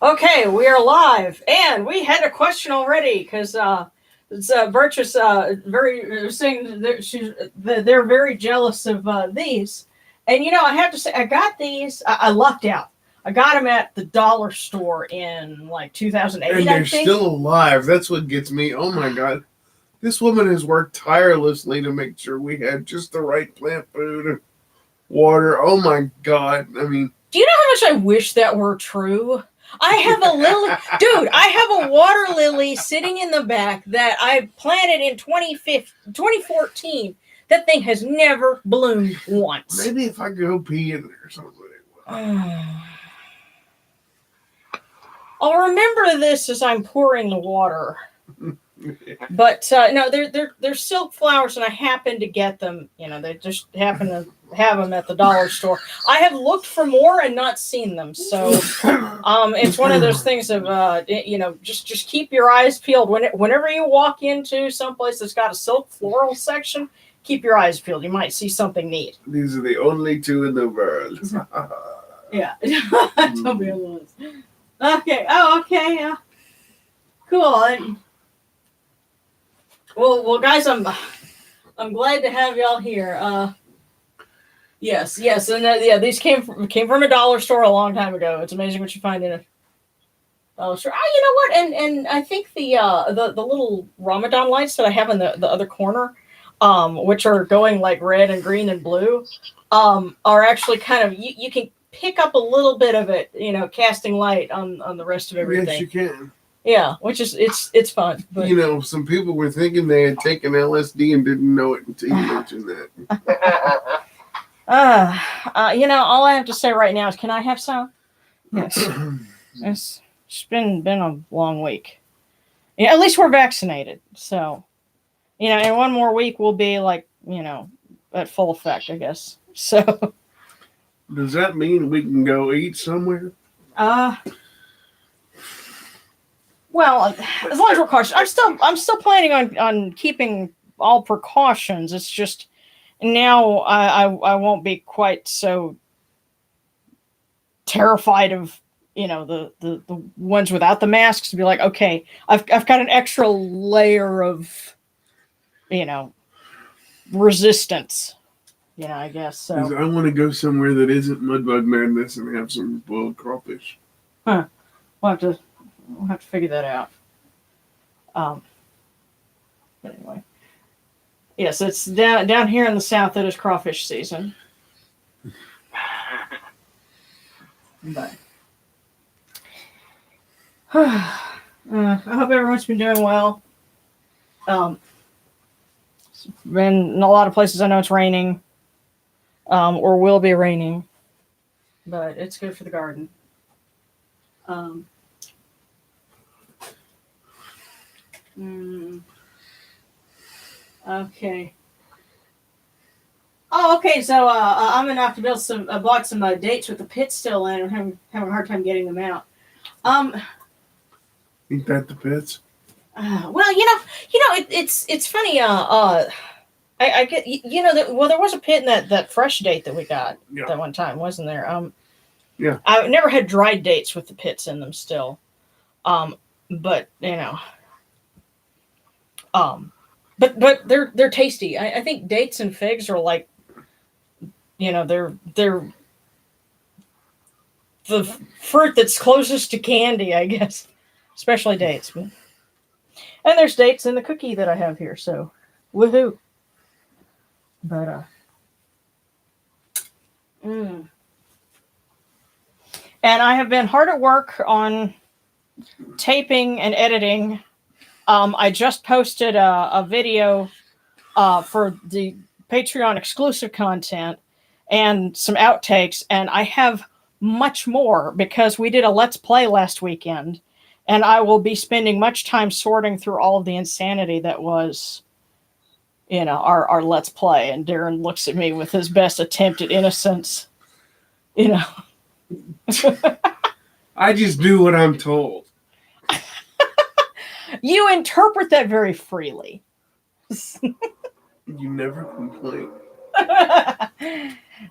Okay, we are live, and we had a question already because Virtus very saying that they're very jealous of these, and I have to say I got these. I lucked out. I got them at the dollar store in like 2008. And they're still alive. That's what gets me. Oh my god. This woman has worked tirelessly to make sure we had just the right plant food and water. Oh my god. I mean, do you know how much I wish that were true? I have a lily, dude. I have a water lily sitting in the back that I planted in 2014. That thing has never bloomed once. Maybe if I go pee in there or something. I'll remember this as I'm pouring the water. But no, they're silk flowers, and I happen to get them. They just happen to have them at the dollar store. I have looked for more and not seen them, so it's one of those things of just keep your eyes peeled. Whenever you walk into someplace that's got a silk floral section, keep your eyes peeled. You might see something neat. These are the only two in the world. Yeah, don't be alone. Okay. Oh, okay. Yeah. Cool. Well, guys, I'm glad to have y'all here. Yes, and these came from a dollar store a long time ago. It's amazing what you find in a dollar store. You know what? And I think the little Ramadan lights that I have in the other corner, which are going like red and green and blue, are actually kind of you can pick up a little bit of it, casting light on the rest of everything. Yes, you can. Yeah, which is it's fun. But some people were thinking they had taken LSD and didn't know it until you mentioned that. All I have to say right now is, can I have some? Yes. It's been a long week. Yeah, at least we're vaccinated. So, in one more week we'll be like, at full effect, I guess. So does that mean we can go eat somewhere? Well, as long as we're cautious, I'm still planning on keeping all precautions. It's just now I won't be quite so terrified of the ones without the masks, to be like, okay, I've got an extra layer of resistance. I guess so. I want to go somewhere that isn't Mudbug Madness and have some boiled crawfish. Huh. We'll have to figure that out. But anyway. Yes, it's down here in the south. It is crawfish season. But I hope everyone's been doing well. It's been in a lot of places. I know it's raining, or will be raining, but it's good for the garden. Okay. Oh, okay. So I'm gonna have to build some. I bought some dates with the pit still in. I'm having a hard time getting them out. Ain't that the pits? Well, it's funny. I get there was a pit in that fresh date that we got that one time, wasn't there? Yeah. I've never had dried dates with the pits in them still. But but they're tasty. I think dates and figs are like, they're the fruit that's closest to candy, I guess, especially dates. But, and there's dates in the cookie that I have here, so woohoo! But and I have been hard at work on taping and editing. I just posted a video for the Patreon exclusive content and some outtakes, and I have much more because we did a Let's Play last weekend, and I will be spending much time sorting through all of the insanity that was, our Let's Play. And Darren looks at me with his best attempt at innocence. I just do what I'm told. You interpret that very freely. You never complain.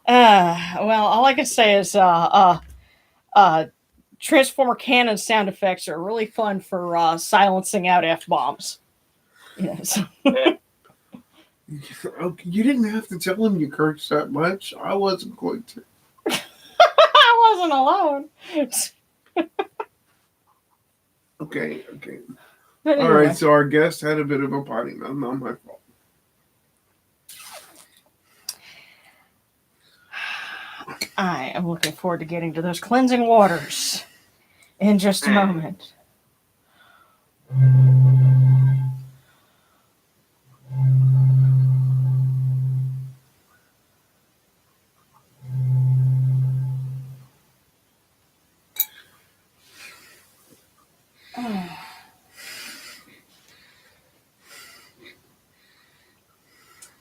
Well, all I can say is Transformer cannon sound effects are really fun for silencing out F-bombs. Yes. You didn't have to tell him you cursed that much. I wasn't going to. I wasn't alone. Okay. But All anyway. right, so our guest had a bit of a potty mouth. Not my fault. I am looking forward to getting to those cleansing waters in just a moment.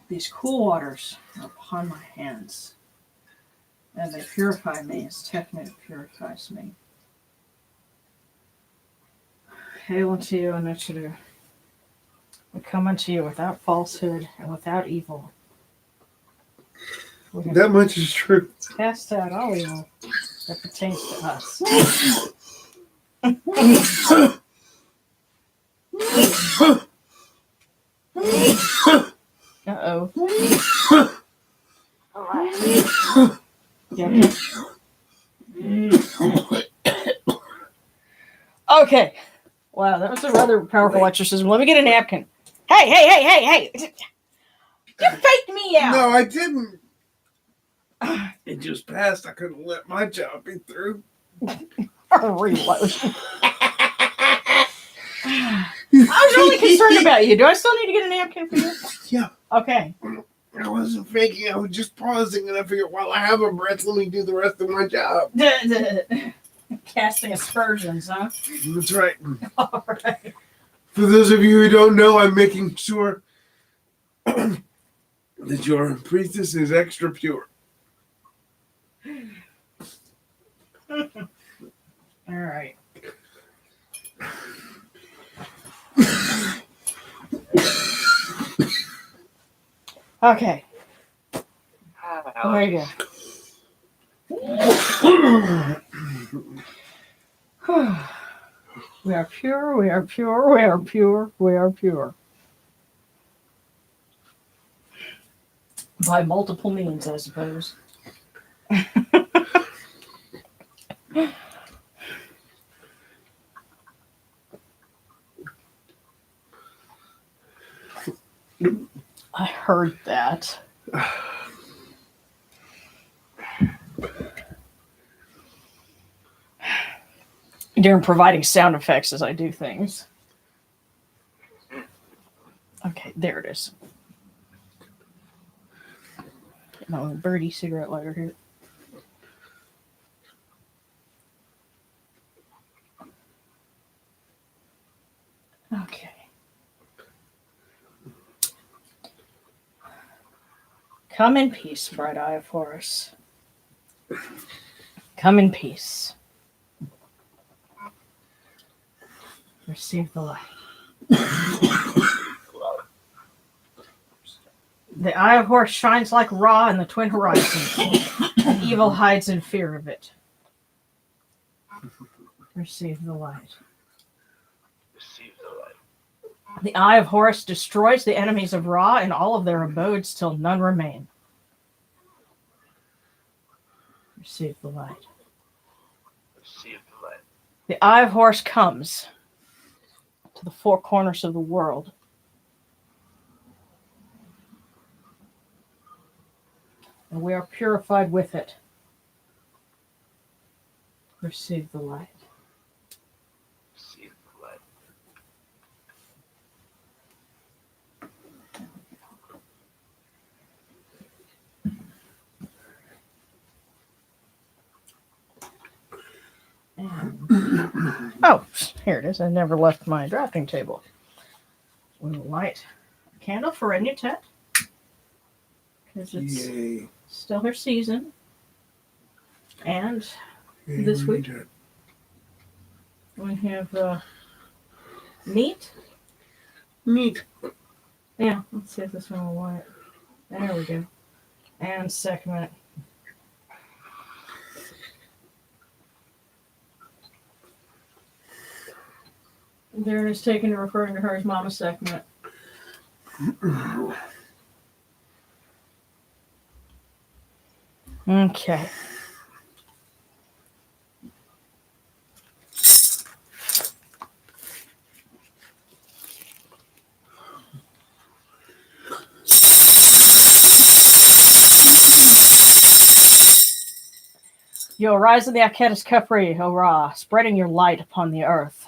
These cool waters are upon my hands, and they purify me as Kemetic purifies me. Hail unto you, and Rennutet. We come unto you without falsehood and without evil. We have That much is true. cast out all evil that pertains to us. Uh-oh. Yeah. Okay. Wow, that was a rather powerful exorcism. Let me get a napkin. Hey! You faked me out! No, I didn't. It just passed. I couldn't let my job be through. Reload. I was really concerned about you. Do I still need to get a napkin for you? Yeah. Okay. I wasn't faking. I was just pausing, and I figured, while I have a breath, let me do the rest of my job. Casting aspersions, huh? That's right. All right. For those of you who don't know, I'm making sure that your priestess is extra pure. All right. Okay. There you go. We are pure, we are pure, we are pure, we are pure. By multiple means, I suppose. I heard that. During providing sound effects as I do things. Okay, there it is. Get my little birdie cigarette lighter here. Okay. Come in peace, bright eye of Horus. Come in peace. Receive the light. The eye of Horus shines like Ra in the twin horizons, and evil hides in fear of it. Receive the light. The eye of Horus destroys the enemies of Ra in all of their abodes till none remain. Receive the light. The eye of Horus comes to the four corners of the world. And we are purified with it. Receive the light. Oh, here it is. I never left my drafting table. We will light a candle for Rennutet, because it's still her season. And this week we have Neith. Yeah, let's see if this one will light. There we go. And second minute. Darren is taken to referring to her as Mama Sekhmet. Okay. You arise in the Aketis Capri, O Ra, spreading your light upon the earth.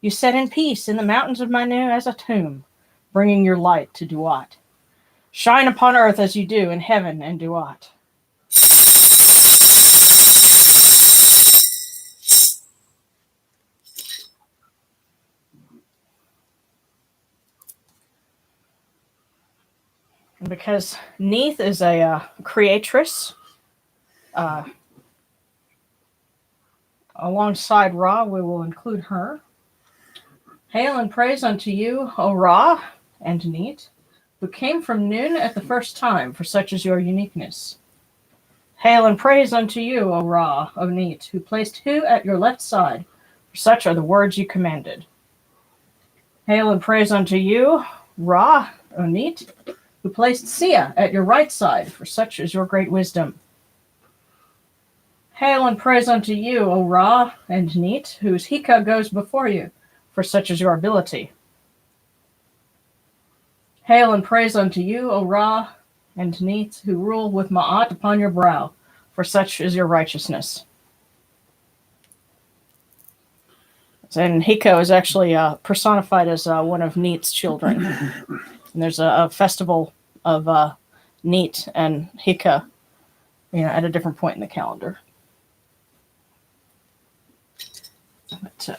You set in peace in the mountains of Manu as a tomb, bringing your light to Duat. Shine upon earth as you do in heaven and Duat. And because Neith is a creatress, alongside Ra, we will include her. Hail and praise unto you, O Ra and Neith, who came from noon at the first time, for such is your uniqueness. Hail and praise unto you, O Ra of Neith, who placed Hu at your left side, for such are the words you commanded. Hail and praise unto you, Ra o Neith, who placed Sia at your right side, for such is your great wisdom. Hail and praise unto you, O Ra and Neith, whose Hika goes before you, for such is your ability. Hail and praise unto you, O Ra and Neith, who rule with Ma'at upon your brow, for such is your righteousness. And Hiko is actually personified as one of Neith's children. And there's a festival of Neith and Hika, at a different point in the calendar. But,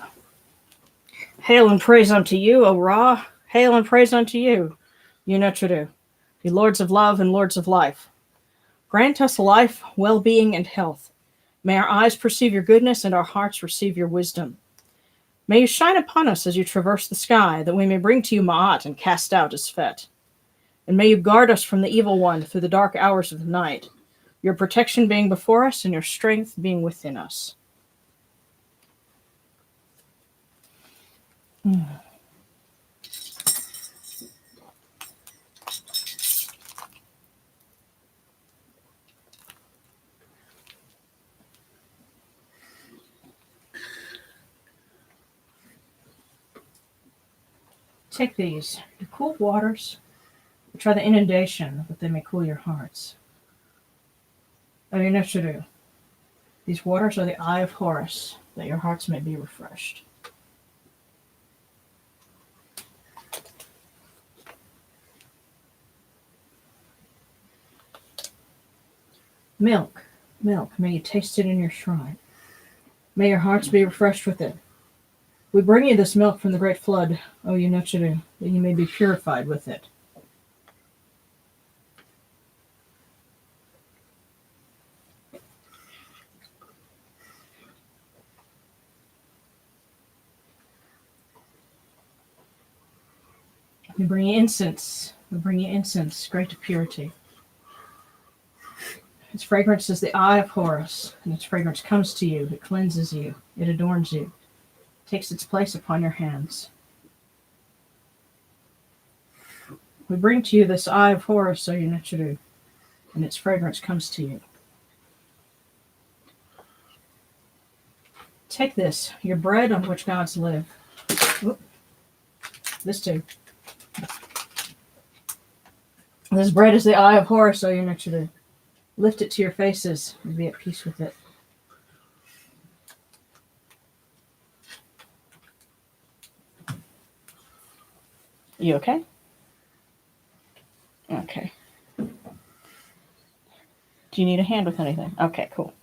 hail and praise unto you, O Ra. Hail and praise unto you, Rennutet, the lords of love and lords of life. Grant us life, well-being, and health. May our eyes perceive your goodness and our hearts receive your wisdom. May you shine upon us as you traverse the sky, that we may bring to you Ma'at and cast out Isfet. And may you guard us from the evil one through the dark hours of the night, your protection being before us and your strength being within us. Take these, the cool waters, which are the inundation, that they may cool your hearts. Rennutet, these waters are the eye of Horus, that your hearts may be refreshed. Milk, milk, may you taste it in your shrine. May your hearts be refreshed with it. We bring you this milk from the great flood, O Rennutet, that you may be purified with it. We bring you incense. We bring you incense, great to purity. Its fragrance is the eye of Horus, and its fragrance comes to you. It cleanses you. It adorns you. It takes its place upon your hands. We bring to you this eye of Horus, O Rennutet, and its fragrance comes to you. Take this, your bread on which gods live. Oop. This too. This bread is the eye of Horus, O Rennutet. Lift it to your faces and be at peace with it. You okay? Okay. Do you need a hand with anything? Okay, cool.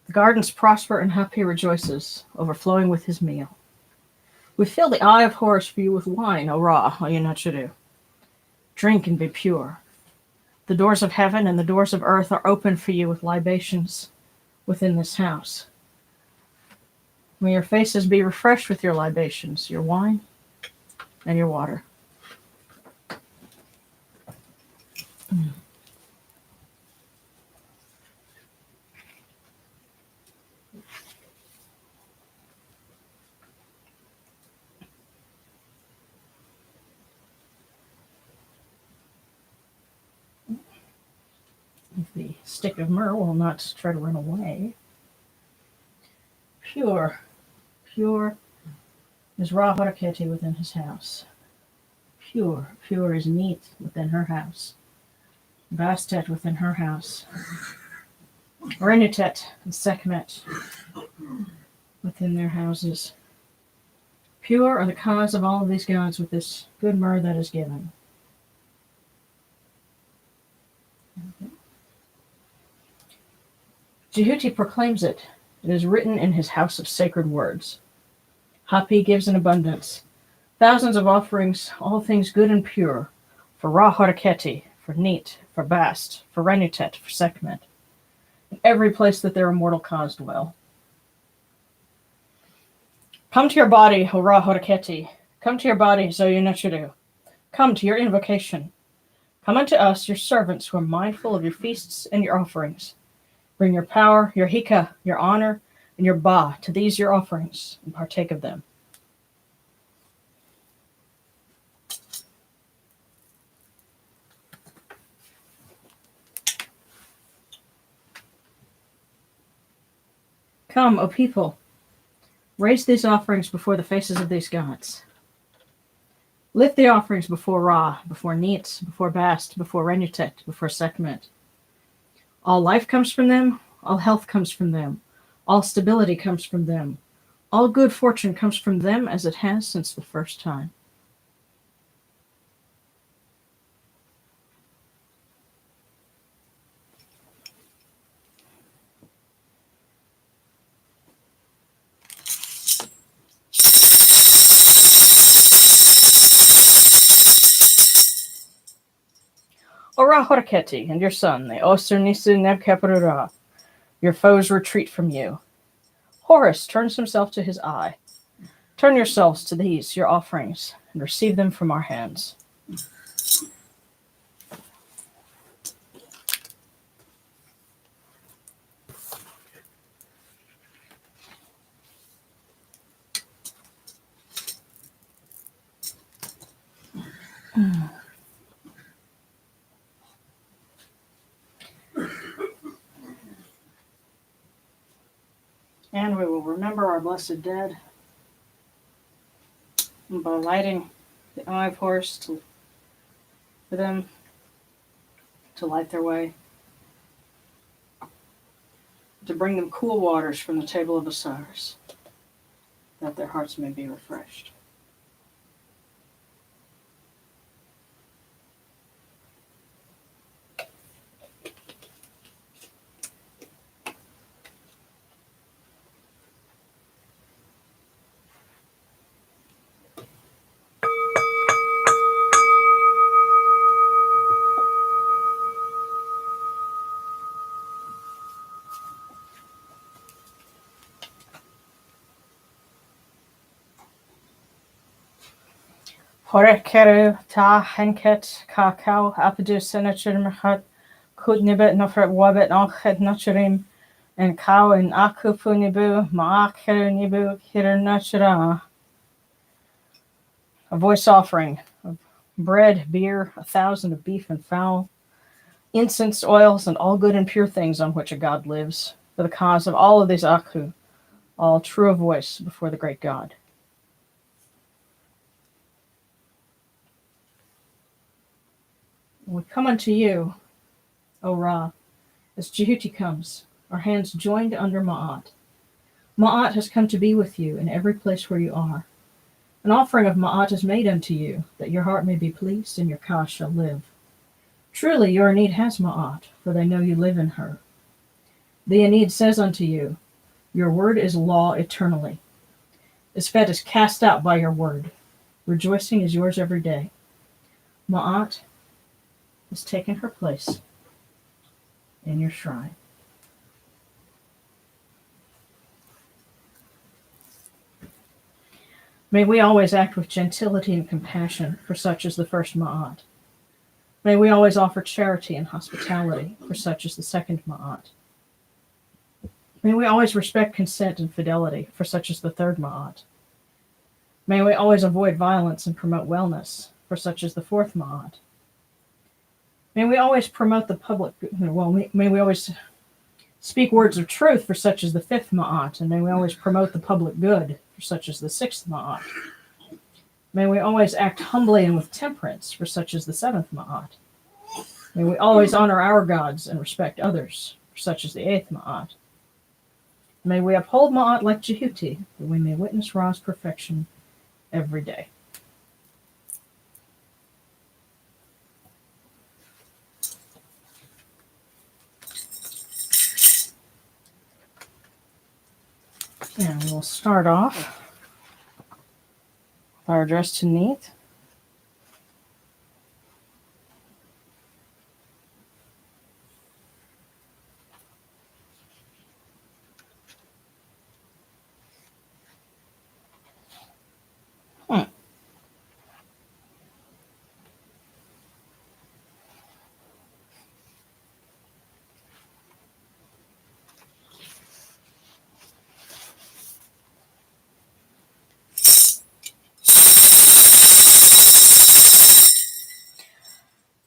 The gardens prosper and Hapi rejoices, overflowing with his meal. We fill the eye of Horus for you with wine, O Ra, O Rennutet. Drink and be pure. The doors of heaven and the doors of earth are open for you with libations. within this house. May your faces be refreshed with your libations, your wine, and your water. If the stick of myrrh will not try to run away. Pure is Ra-Horeketi within his house. Pure is Neith within her house. Bastet within her house. Rennutet and Sekhmet within their houses. Pure are the cause of all of these gods with this good myrrh that is given. Jehuti proclaims it. It is written in his house of sacred words. Hapi gives in abundance. Thousands of offerings, all things good and pure, for Ra-Horeketi, for Neith, for Bast, for Rennutet, for Sekhmet, in every place that their immortal cause dwell. Come to your body, O Ra-Horeketi. Come to your body, Zoyunachuru. Come to your invocation. Come unto us, your servants, who are mindful of your feasts and your offerings. Bring your power, your hika, your honor, and your ba to these your offerings, and partake of them. Come, O people, raise these offerings before the faces of these gods. Lift the offerings before Ra, before Neith, before Bast, before Rennutet, before Sekhmet. All life comes from them, all health comes from them, all stability comes from them, all good fortune comes from them as it has since the first time. O Ra-Horeketi and your son, the Oser Nisu Nebkeperura, your foes retreat from you. Horus turns himself to his eye. Turn yourselves to these, your offerings, and receive them from our hands. And we will remember our blessed dead by lighting the eye of Horus for them to light their way, to bring them cool waters from the table of Osiris, that their hearts may be refreshed. Horekeru ta henket kakao apadu senachurmachat kutnibet nofret wabet anchet nachurim and cow and akupunibu maakeru nibu hitter nachura. A voice offering of bread, beer, 1,000 of beef and fowl, incense, oils, and all good and pure things on which a god lives, for the cause of all of these aku, all true of voice before the great god. We come unto you, O Ra, as Jehuti comes, our hands joined under Ma'at. Ma'at has come to be with you in every place where you are. An offering of Ma'at is made unto you, that your heart may be pleased and your ka shall live. Truly your Enid has Ma'at, for they know you live in her. The Enid says unto you, your word is law eternally. Isfet is cast out by your word. Rejoicing is yours every day. Ma'at has taken her place in your shrine. May we always act with gentility and compassion, for such is the first Ma'at. May we always offer charity and hospitality, for such is the second Ma'at. May we always respect consent and fidelity, for such is the third Ma'at. May we always avoid violence and promote wellness, for such is the fourth Ma'at. May we always promote the public, may we always speak words of truth, for such is the fifth Ma'at, and may we always promote the public good, for such is the sixth Ma'at. May we always act humbly and with temperance, for such is the seventh Ma'at. May we always honor our gods and respect others, for such is the eighth Ma'at. May we uphold Ma'at like Jehuti, that we may witness Ra's perfection every day. And we'll start off with our address to Neith.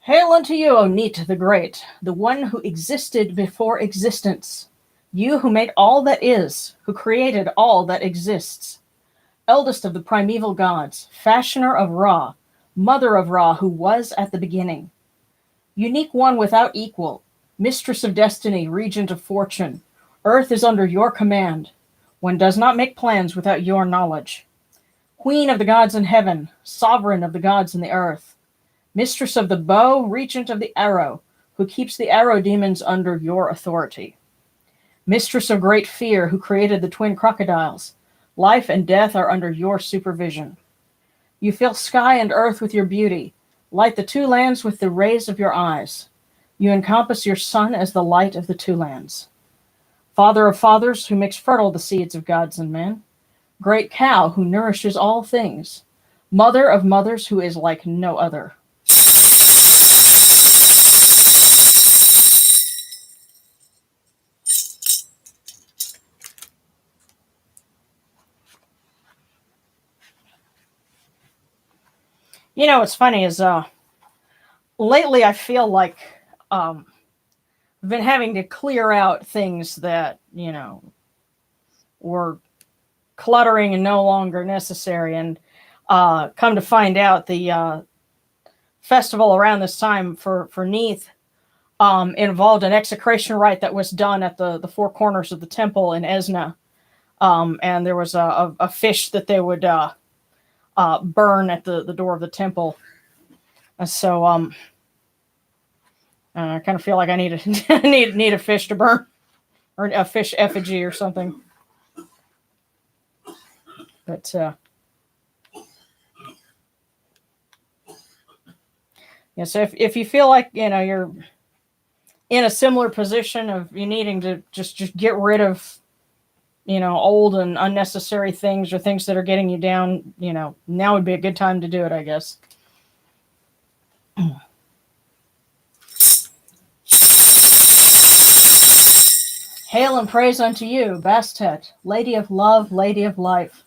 Hail unto you, O Neith the Great, the one who existed before existence. You who made all that is, who created all that exists. Eldest of the primeval gods, fashioner of Ra, mother of Ra who was at the beginning. Unique one without equal, mistress of destiny, regent of fortune. Earth is under your command. One does not make plans without your knowledge. Queen of the gods in heaven, sovereign of the gods in the earth. Mistress of the bow, regent of the arrow, who keeps the arrow demons under your authority. Mistress of great fear, who created the twin crocodiles. Life and death are under your supervision. You fill sky and earth with your beauty, light the two lands with the rays of your eyes. You encompass your son as the light of the two lands. Father of fathers, who makes fertile the seeds of gods and men. Great cow, who nourishes all things. Mother of mothers, who is like no other. You know, what's funny is lately I feel like I've been having to clear out things that, were cluttering and no longer necessary. And come to find out, the festival around this time for Neith involved an execration rite that was done at the four corners of the temple in Esna. And there was a fish that they would burn at the door of the temple. So I kind of feel like I need a fish to burn, or a fish effigy or something. But yeah, so if you feel like you're in a similar position of you needing to just get rid of old and unnecessary things, or things that are getting you down, now would be a good time to do it, I guess. Hail and praise unto you, Bastet, Lady of Love, Lady of Life,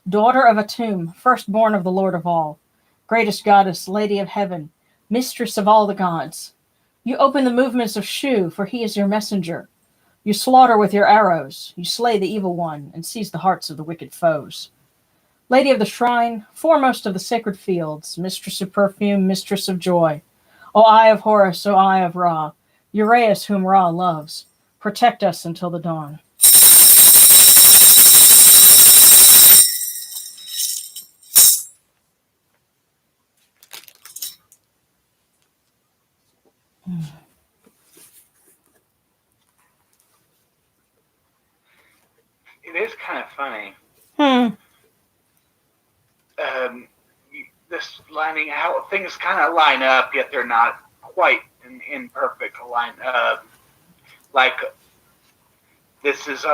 daughter of Atum, firstborn of the Lord of all, greatest goddess, Lady of Heaven, mistress of all the gods. You open the movements of Shu, for he is your messenger. You slaughter with your arrows, you slay the evil one, and seize the hearts of the wicked foes. Lady of the shrine, foremost of the sacred fields, mistress of perfume, mistress of joy. O Eye of Horus, O Eye of Ra, Uraeus whom Ra loves, protect us until the dawn. It is kind of funny. This lining, how things kind of line up, yet they're not quite in perfect line. Like this is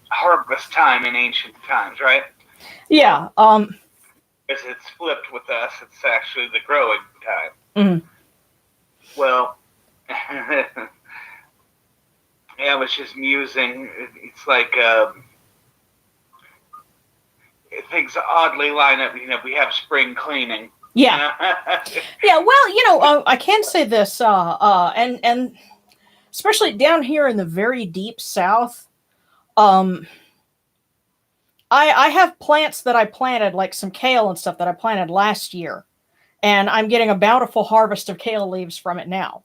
harvest time in ancient times, right? Yeah. Because it's flipped with us. It's actually the growing time. Mhm. Well, yeah, I was just musing. It's like things oddly line up. We have spring cleaning. Yeah. Yeah. Well, I can say this, and especially down here in the very deep south, I have plants that I planted, like some kale and stuff that I planted last year, and I'm getting a bountiful harvest of kale leaves from it now.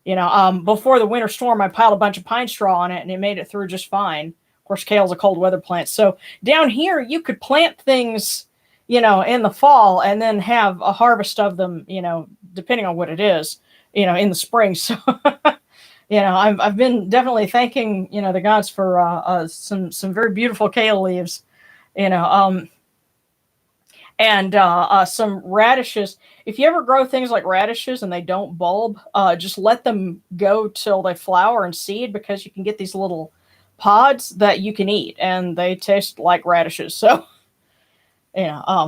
Before the winter storm, I piled a bunch of pine straw on it, and it made it through just fine. Of course, kale's a cold weather plant, so down here you could plant things, in the fall, and then have a harvest of them, depending on what it is, in the spring. So, I've been definitely thanking, the gods for some very beautiful kale leaves, you know, um, and some radishes. If you ever grow things like radishes and they don't bulb, just let them go till they flower and seed, because you can get these little pods that you can eat, and they taste like radishes. So,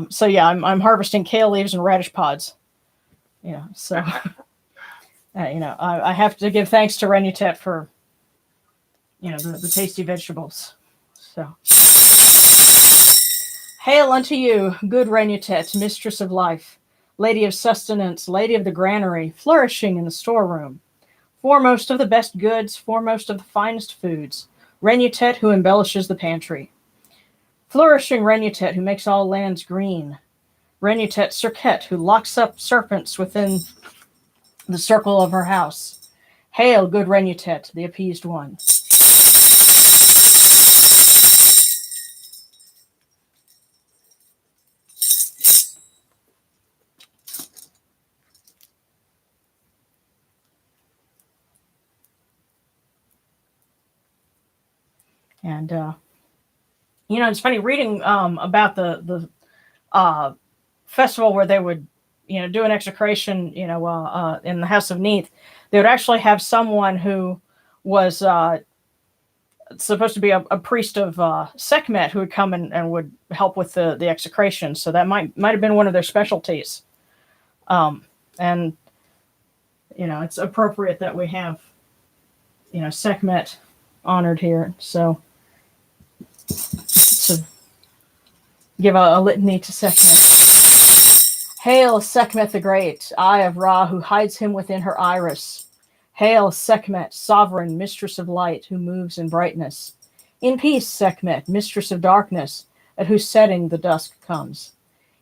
so yeah, I'm harvesting kale leaves and radish pods. So I have to give thanks to Rennutet for the tasty vegetables. So. Hail unto you, good Rennutet, mistress of life, lady of sustenance, lady of the granary, flourishing in the storeroom, foremost of the best goods, foremost of the finest foods, Rennutet who embellishes the pantry. Flourishing Rennutet who makes all lands green, Rennutet Cirquet who locks up serpents within the circle of her house. Hail, good Rennutet, the appeased one. And it's funny reading about the festival where they would do an execration in the House of Neith. They would actually have someone who was supposed to be a priest of Sekhmet who would come and would help with the execration. So that might have been one of their specialties. And it's appropriate that we have Sekhmet honored here. So to give a litany to Sekhmet. Hail, Sekhmet the Great, eye of Ra, who hides him within her iris. Hail, Sekhmet, sovereign, mistress of light, who moves in brightness. In peace, Sekhmet, mistress of darkness, at whose setting the dusk comes.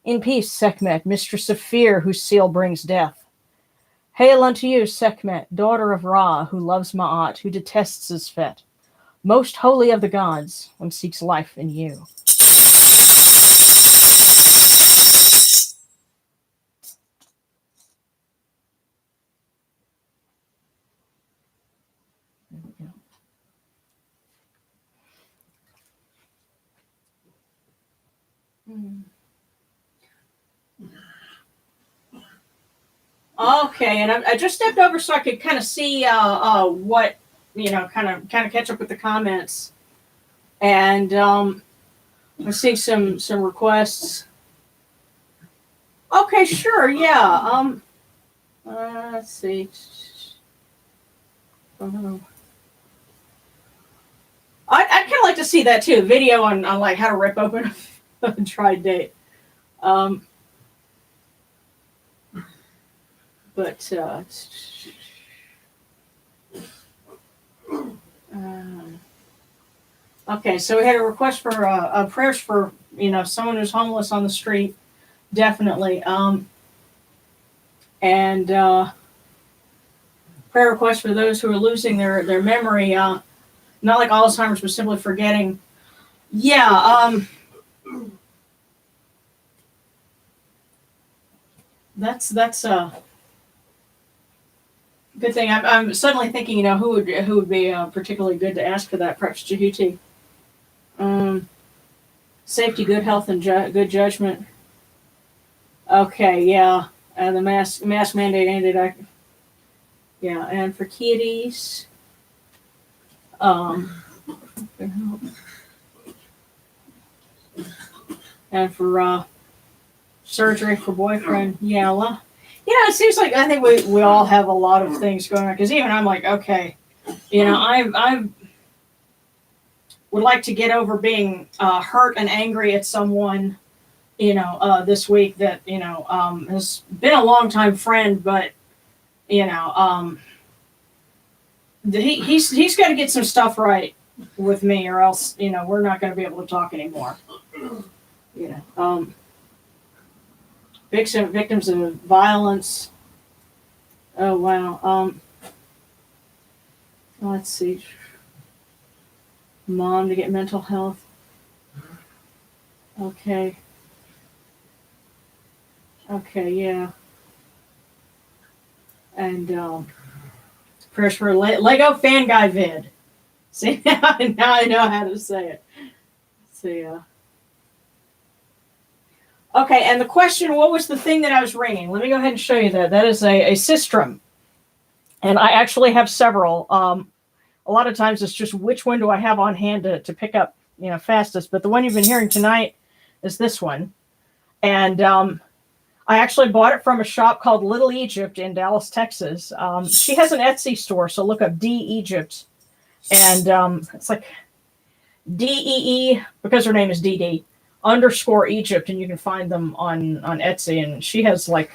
In peace, Sekhmet, mistress of fear, whose seal brings death. Hail unto you, Sekhmet, daughter of Ra, who loves Ma'at, who detests Zfet. Most holy of the gods, one seeks life in you. Okay, and I just stepped over so I could kind of see what kind of catch up with the comments, and I'm seeing some requests. Okay, sure, yeah. Let's see. I'd kind of like to see that too. Video on like how to rip open a dried date. But okay, so we had a request for prayers for someone who's homeless on the street, definitely. And prayer request for those who are losing their memory, not like Alzheimer's, but simply forgetting. Yeah, that's good thing. I'm suddenly thinking, who would be particularly good to ask for that? Perhaps Jehuti. Safety, good health, and good judgment. Okay, yeah, and the mask mandate ended. Yeah, and for kitties, and for surgery for boyfriend. Yeah, well, it seems like I think we all have a lot of things going on. Because even I'm like, okay, I would like to get over being hurt and angry at someone, this week that has been a long time friend, but he's got to get some stuff right with me, or else we're not going to be able to talk anymore. Victims of violence. Oh wow. Let's see. Mom to get mental health. Okay. Okay, yeah. And prayers for Lego fan guy vid. See, now I know how to say it. Let's see. Okay, and the question, what was the thing that I was ringing? Let me go ahead and show you that. That is a sistrum. And I actually have several. A lot of times it's just which one do I have on hand to pick up, fastest. But the one you've been hearing tonight is this one. And I actually bought it from a shop called Little Egypt in Dallas, Texas. She has an Etsy store, so look up D Egypt. And it's like DEE, because her name is DD, _ Egypt, and you can find them on Etsy. And she has like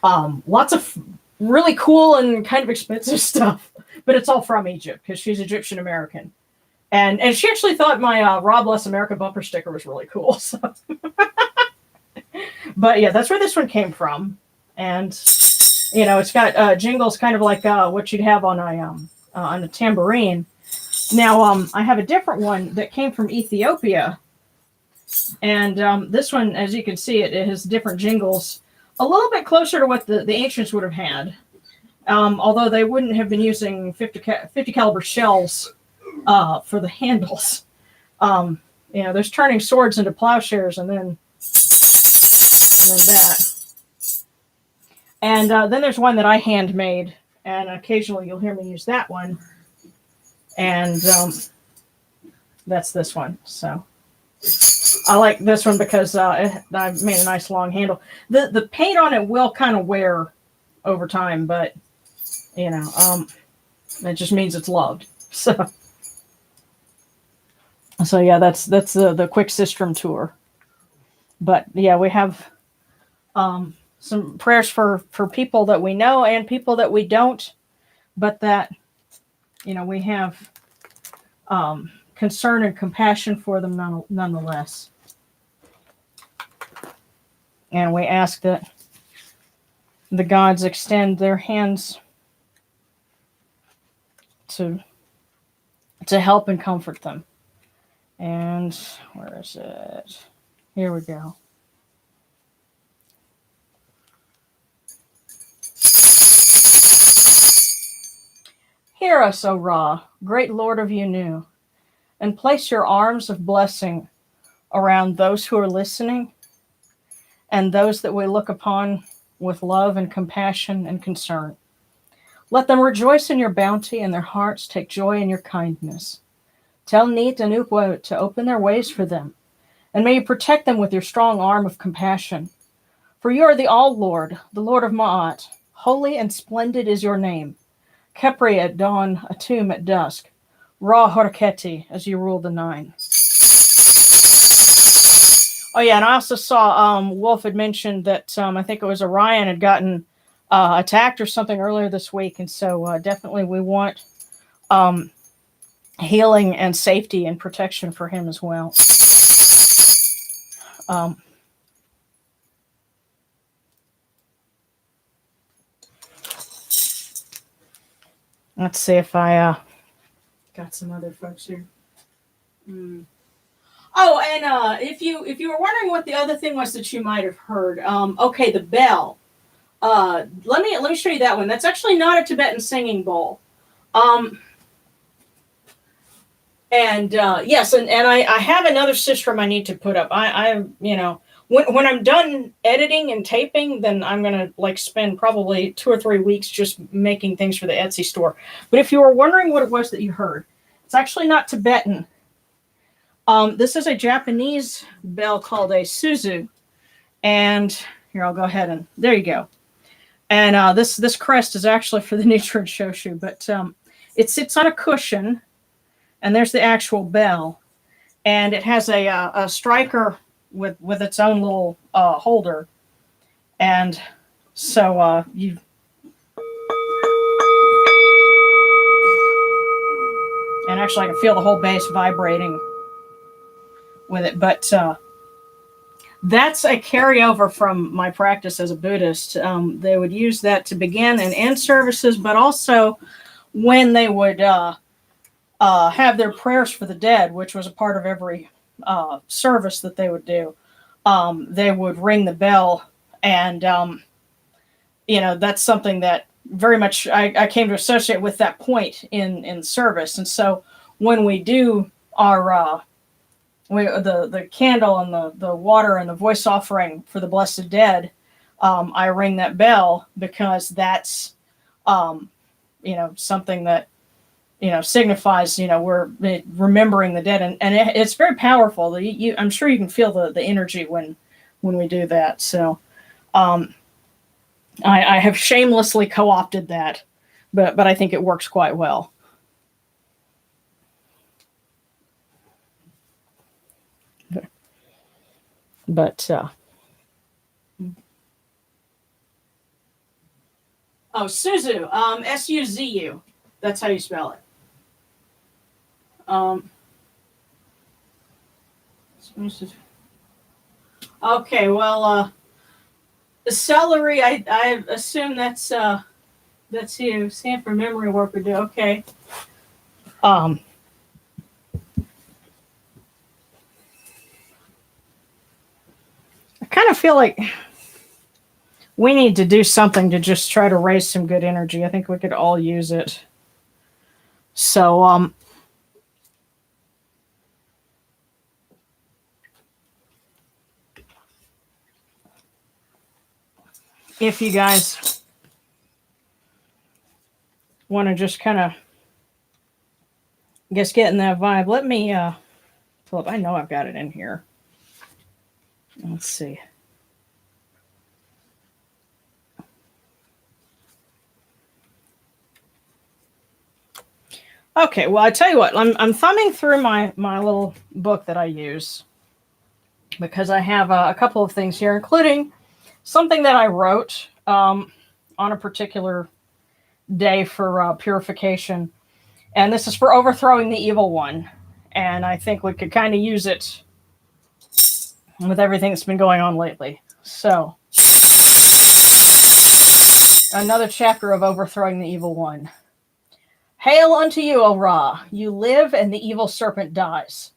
lots of really cool and kind of expensive stuff, but it's all from Egypt because she's Egyptian American. And she actually thought my Rob Bless America bumper sticker was really cool. So. But yeah, that's where this one came from. And, it's got jingles kind of like what you'd have on a tambourine. Now, I have a different one that came from Ethiopia. And this one, as you can see, it has different jingles, a little bit closer to what the ancients would have had. Although they wouldn't have been using 50 caliber shells for the handles. There's turning swords into plowshares and then that. And then there's one that I handmade, and occasionally you'll hear me use that one. And that's this one. So I like this one because I made a nice long handle. The paint on it will kind of wear over time, but it just means it's loved. So yeah, that's the quick sistrum tour. But yeah, we have some prayers for people that we know and people that we don't, but that we have concern and compassion for them nonetheless. And we ask that the gods extend their hands to help and comfort them. And where is it? Here we go. Hear us, O Ra, great Lord of Yanu, and place your arms of blessing around those who are listening and those that we look upon with love and compassion and concern. Let them rejoice in your bounty and their hearts take joy in your kindness. Tell Neith and Upwa to open their ways for them, and may you protect them with your strong arm of compassion. For you are the All-Lord, the Lord of Ma'at. Holy and splendid is your name. Khepri at dawn, Atum at dusk. Ra Horketi as you rule the nine. Oh yeah, and I also saw Wolf had mentioned that I think it was Orion had gotten attacked or something earlier this week, and so definitely we want healing and safety and protection for him as well. Let's see if I got some other folks here. Oh, and if you were wondering what the other thing was that you might have heard, okay, the bell. Let me show you that one. That's actually not a Tibetan singing bowl. Yes, and I have another sistrum I need to put up. I when I'm done editing and taping, then I'm gonna spend probably 2 or 3 weeks just making things for the Etsy store. But if you were wondering what it was that you heard, it's actually not Tibetan. This is a Japanese bell called a Suzu. And here, I'll go ahead and there you go. And this crest is actually for the Nichiren Shoshu, but it sits on a cushion, and there's the actual bell, and it has a striker with its own little holder, and so you. And actually, I can feel the whole bass vibrating with it, but that's a carryover from my practice as a Buddhist. They would use that to begin and end services, but also when they would have their prayers for the dead, which was a part of every service that they would do. They would ring the bell, and that's something that very much I came to associate with that point in service. And so when we do our the candle and the water and the voice offering for the blessed dead, I ring that bell because that's something that signifies we're remembering the dead, and it's very powerful. I'm sure you can feel the energy when we do that. So I have shamelessly co-opted that, but I think it works quite well. But Suzu, Suzu. That's how you spell it. Okay, well, celery. I assume that's you. Stand for memory worker. Do okay. I kind of feel like we need to do something to just try to raise some good energy. I think we could all use it. So, if you guys want to just kind of, get in that vibe, let me pull up. I know I've got it in here. Let's see. Okay, well, I tell you what, I'm thumbing through my little book that I use because I have a couple of things here, including something that I wrote on a particular day for purification. And this is for overthrowing the evil one. And I think we could kind of use it with everything that's been going on lately. So, another chapter of overthrowing the evil one. Hail unto you, O Ra! You live and the evil serpent dies.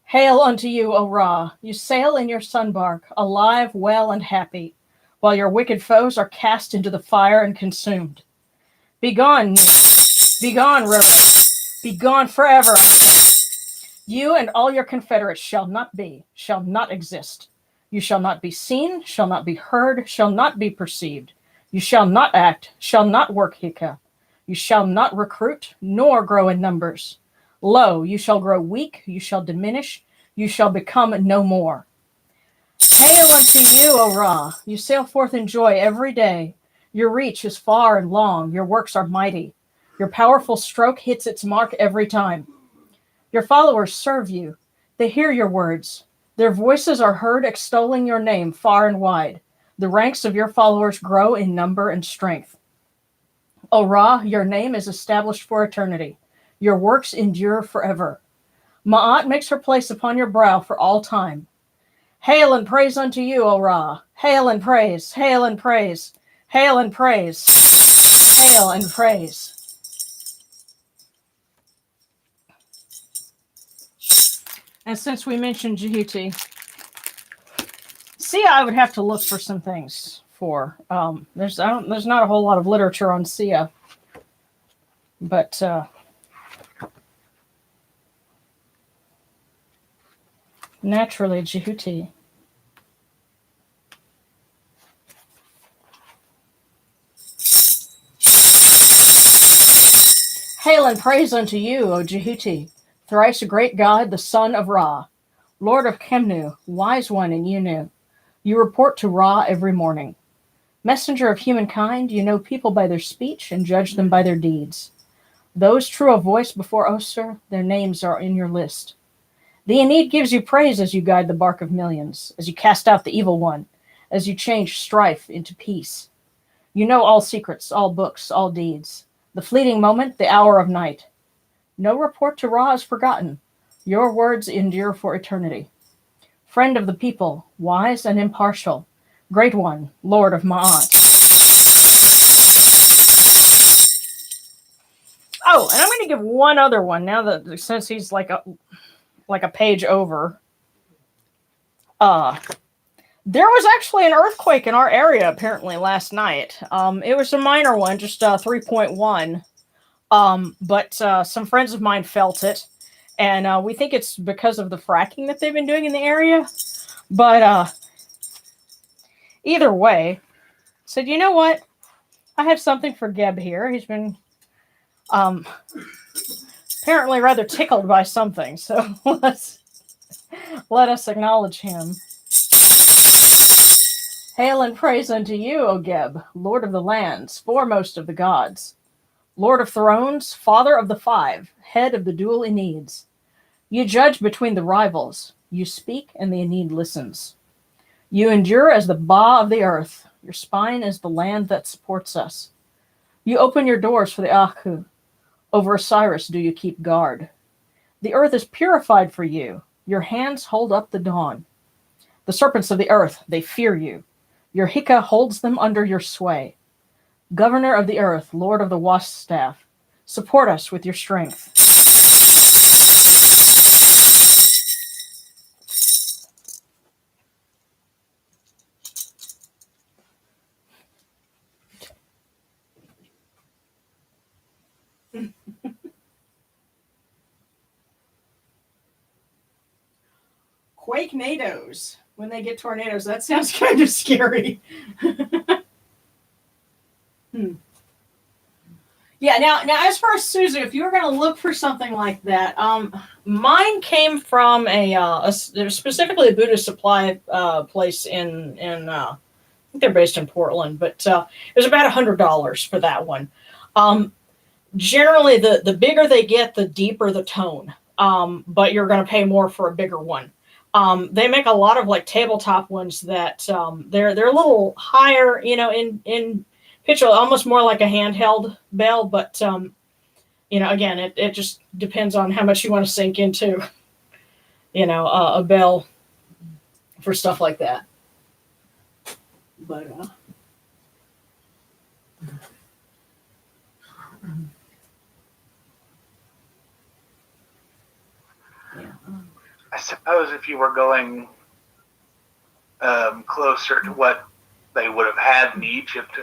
Hail unto you, O Ra! You sail in your sunbark, alive, well, and happy, while your wicked foes are cast into the fire and consumed. Begone, Neith. Begone, Rennutet. Begone forever, I say. You and all your confederates shall not be, shall not exist. You shall not be seen, shall not be heard, shall not be perceived. You shall not act, shall not work hika. You shall not recruit, nor grow in numbers. Lo, you shall grow weak, you shall diminish, you shall become no more. Hail unto you, O Ra! You sail forth in joy every day. Your reach is far and long, your works are mighty. Your powerful stroke hits its mark every time. Your followers serve you. They hear your words. Their voices are heard extolling your name far and wide. The ranks of your followers grow in number and strength. O Ra, your name is established for eternity. Your works endure forever. Ma'at makes her place upon your brow for all time. Hail and praise unto you, O Ra. Hail and praise, hail and praise, hail and praise, hail and praise. And since we mentioned Jehuti, Sia, I would have to look for some things for. There's not a whole lot of literature on Sia, but naturally Jehuti. Hail and praise unto you, O Jehuti. Thrice a great god, the son of Ra, Lord of Kemnu, wise one in Yunu. You report to Ra every morning. Messenger of humankind, you know people by their speech and judge them by their deeds. Those true of voice before Osir, their names are in your list. The Aeneid gives you praise as you guide the bark of millions, as you cast out the evil one, as you change strife into peace. You know all secrets, all books, all deeds. The fleeting moment, the hour of night. No report to Ra is forgotten. Your words endure for eternity. Friend of the people, wise and impartial. Great one, Lord of Ma'at. Oh, and I'm going to give one other one now that since he's like a page over. There was actually an earthquake in our area apparently last night. It was a minor one, just 3.1. But some friends of mine felt it, and we think it's because of the fracking that they've been doing in the area. But either way, said, you know what? I have something for Geb here. He's been apparently rather tickled by something, so let us acknowledge him. Hail and praise unto you, O Geb, Lord of the lands, foremost of the gods, Lord of thrones, father of the five, head of the dual Aeneids. You judge between the rivals. You speak, and the Aeneid listens. You endure as the Ba of the earth. Your spine is the land that supports us. You open your doors for the Aku. Over Osiris do you keep guard. The earth is purified for you. Your hands hold up the dawn. The serpents of the earth, they fear you. Your Hika holds them under your sway. Governor of the earth, Lord of the wasp staff, support us with your strength. Quake-nados. When they get tornadoes, that sounds kind of scary. Yeah, now as far as Suzu, if you were going to look for something like that, mine came from specifically a Buddhist supply place in I think they're based in Portland, but it was about $100 for that one. Generally, the bigger they get, the deeper the tone, but you're going to pay more for a bigger one. They make a lot of like tabletop ones that they're a little higher, in pitch, almost more like a handheld bell, but again, it just depends on how much you want to sink into, a bell for stuff like that. But yeah. I suppose if you were going closer to what they would have had in Egypt,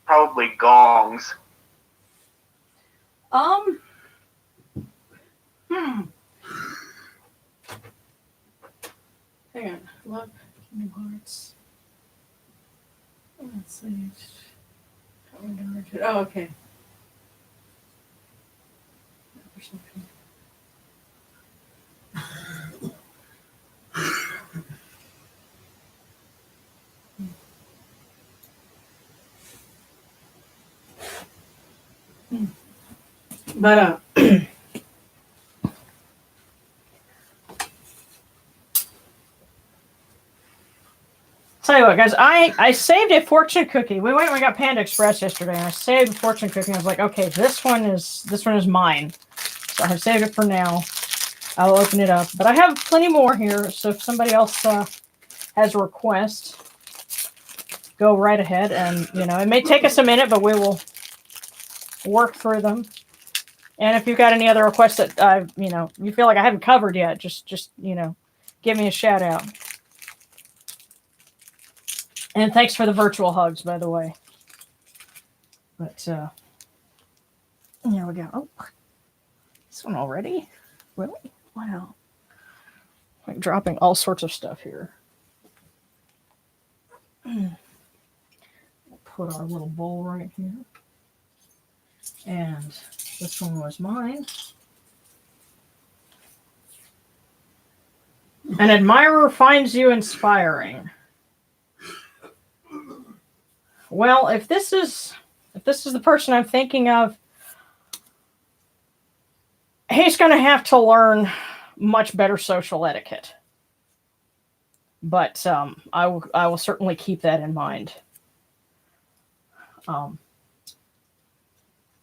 probably gongs. Hang on. Love Kingdom Hearts. Let's see. Oh, okay. But tell you what, guys, I saved a fortune cookie. We went and we got Panda Express yesterday, and I saved a fortune cookie. I was like, okay, this one is mine. So I have saved it for now. I'll open it up, but I have plenty more here. So if somebody else has a request, go right ahead. And it may take us a minute, but we will work through them. And if you've got any other requests that you feel like I haven't covered yet, just give me a shout out. And thanks for the virtual hugs, by the way. But here we go. Oh, this one already? Really? Wow. Like dropping all sorts of stuff here. We'll put our little bowl right here. And this one was mine. An admirer finds you inspiring. Well, if this is the person I'm thinking of, he's going to have to learn much better social etiquette. But I will certainly keep that in mind.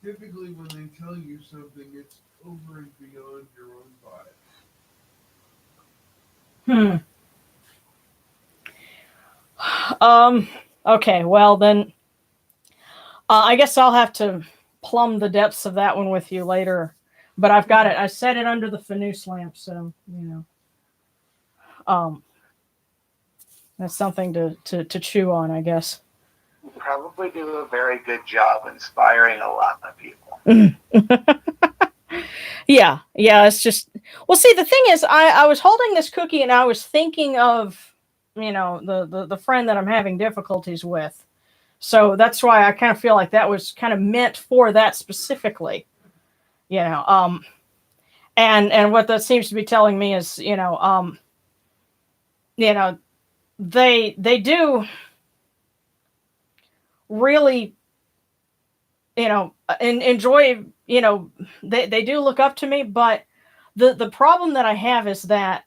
Typically, when they tell you something, it's over and beyond your own body. Okay, well then, I guess I'll have to plumb the depths of that one with you later. But I've got it. I set it under the Fanus lamp, so that's something to chew on, I guess. You probably do a very good job inspiring a lot of people. Yeah, it's just, well, see, the thing is, I was holding this cookie and I was thinking of, the friend that I'm having difficulties with. So that's why I kind of feel like that was kind of meant for that specifically, and what that seems to be telling me is, they do really, enjoy, they do look up to me, but the problem that I have is that,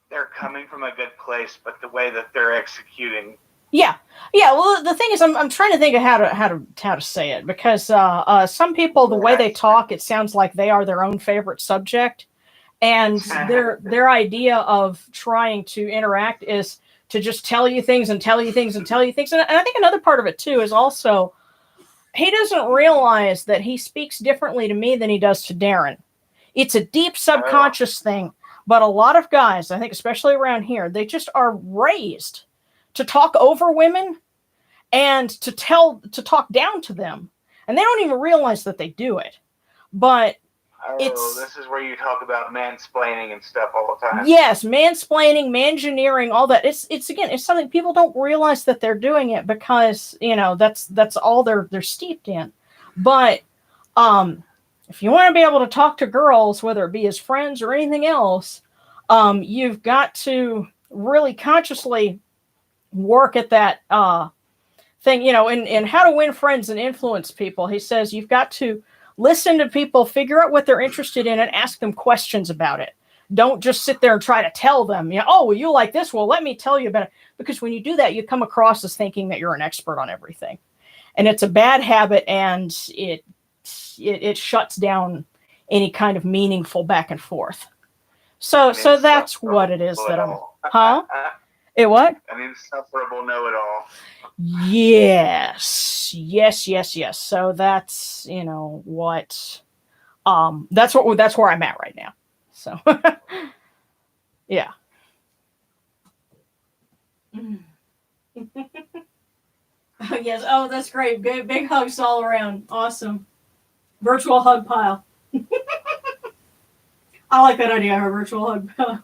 they're coming from a good place, but the way that they're executing. Yeah. Well, the thing is, I'm trying to think of how to say it, because some people, the way they talk, it sounds like they are their own favorite subject, and their idea of trying to interact is to just tell you things and tell you things and tell you things. And I think another part of it too is also he doesn't realize that he speaks differently to me than he does to Darren. It's a deep subconscious thing, but a lot of guys, I think, especially around here, they just are raised to talk over women and to talk down to them. And they don't even realize that they do it. But this is where you talk about mansplaining and stuff all the time. Yes, mansplaining, mangineering, all that. It's something people don't realize that they're doing it because, that's all they're steeped in. But if you want to be able to talk to girls, whether it be as friends or anything else, you've got to really consciously work at that thing, in How to Win Friends and Influence People. He says you've got to listen to people, figure out what they're interested in, and ask them questions about it. Don't just sit there and try to tell them, oh, well, you like this? Well, let me tell you about it. Because when you do that, you come across as thinking that you're an expert on everything. And it's a bad habit, and it shuts down any kind of meaningful back and forth. So that's what it is that I'm... Huh? It what? An insufferable know-it-all. Yes. So that's, what, that's where I'm at right now. So, yeah. Oh, yes. Oh, that's great. Big hugs all around. Awesome. Virtual hug pile. I like that idea, a virtual hug pile.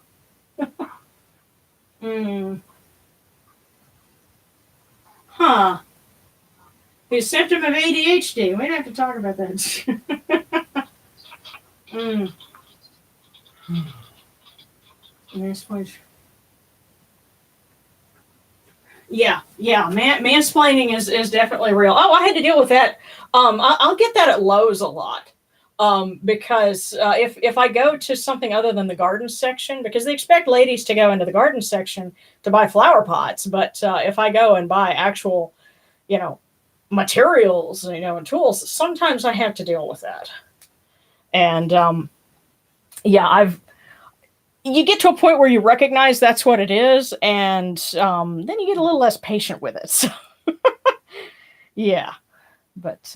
Huh. His symptom of ADHD. We don't have to talk about that. Yeah. Mansplaining is definitely real. Oh, I had to deal with that. I'll get that at Lowe's a lot. Because if I go to something other than the garden section, because they expect ladies to go into the garden section to buy flower pots, but if I go and buy actual, materials, and tools, sometimes I have to deal with that. And you get to a point where you recognize that's what it is, and then you get a little less patient with it. So yeah, but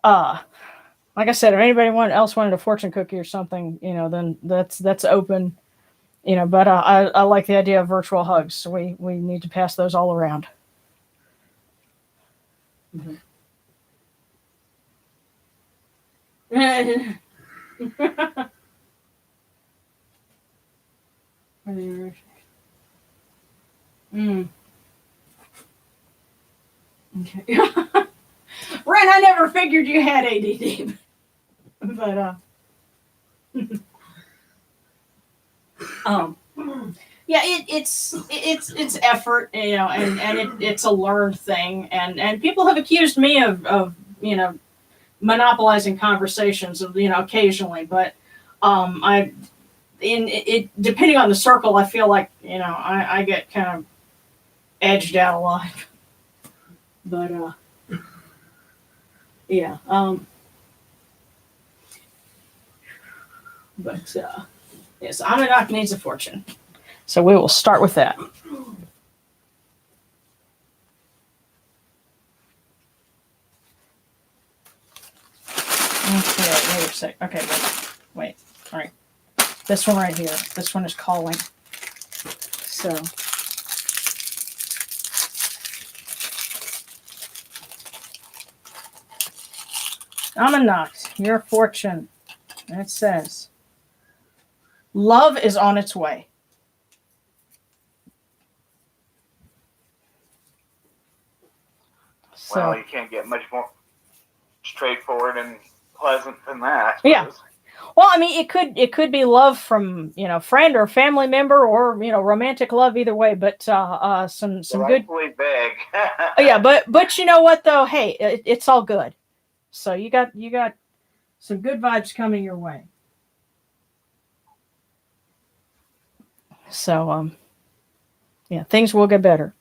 like I said, if anybody else wanted a fortune cookie or something, then that's open, but I like the idea of virtual hugs. So we need to pass those all around. Mm-hmm. Okay. Ren, I never figured you had ADD. But yeah, it's effort, and it's a learned thing, and people have accused me of monopolizing conversations occasionally, but I in it depending on the circle, I feel like I get kind of edged out a lot, but yeah, but yes, Anunnaki needs a fortune, so we will start with that. Okay, wait a sec. Okay, wait. All right. This one right here. This one is calling. So. Amunnaki, your fortune. And it says, love is on its way. So, well, you can't get much more straightforward and pleasant than that. Yeah. Well, I mean, it could be love from friend or family member, or romantic love, either way. But some good. Vague. Yeah, but you know what though? Hey, it's all good. So you got some good vibes coming your way. So yeah, things will get better.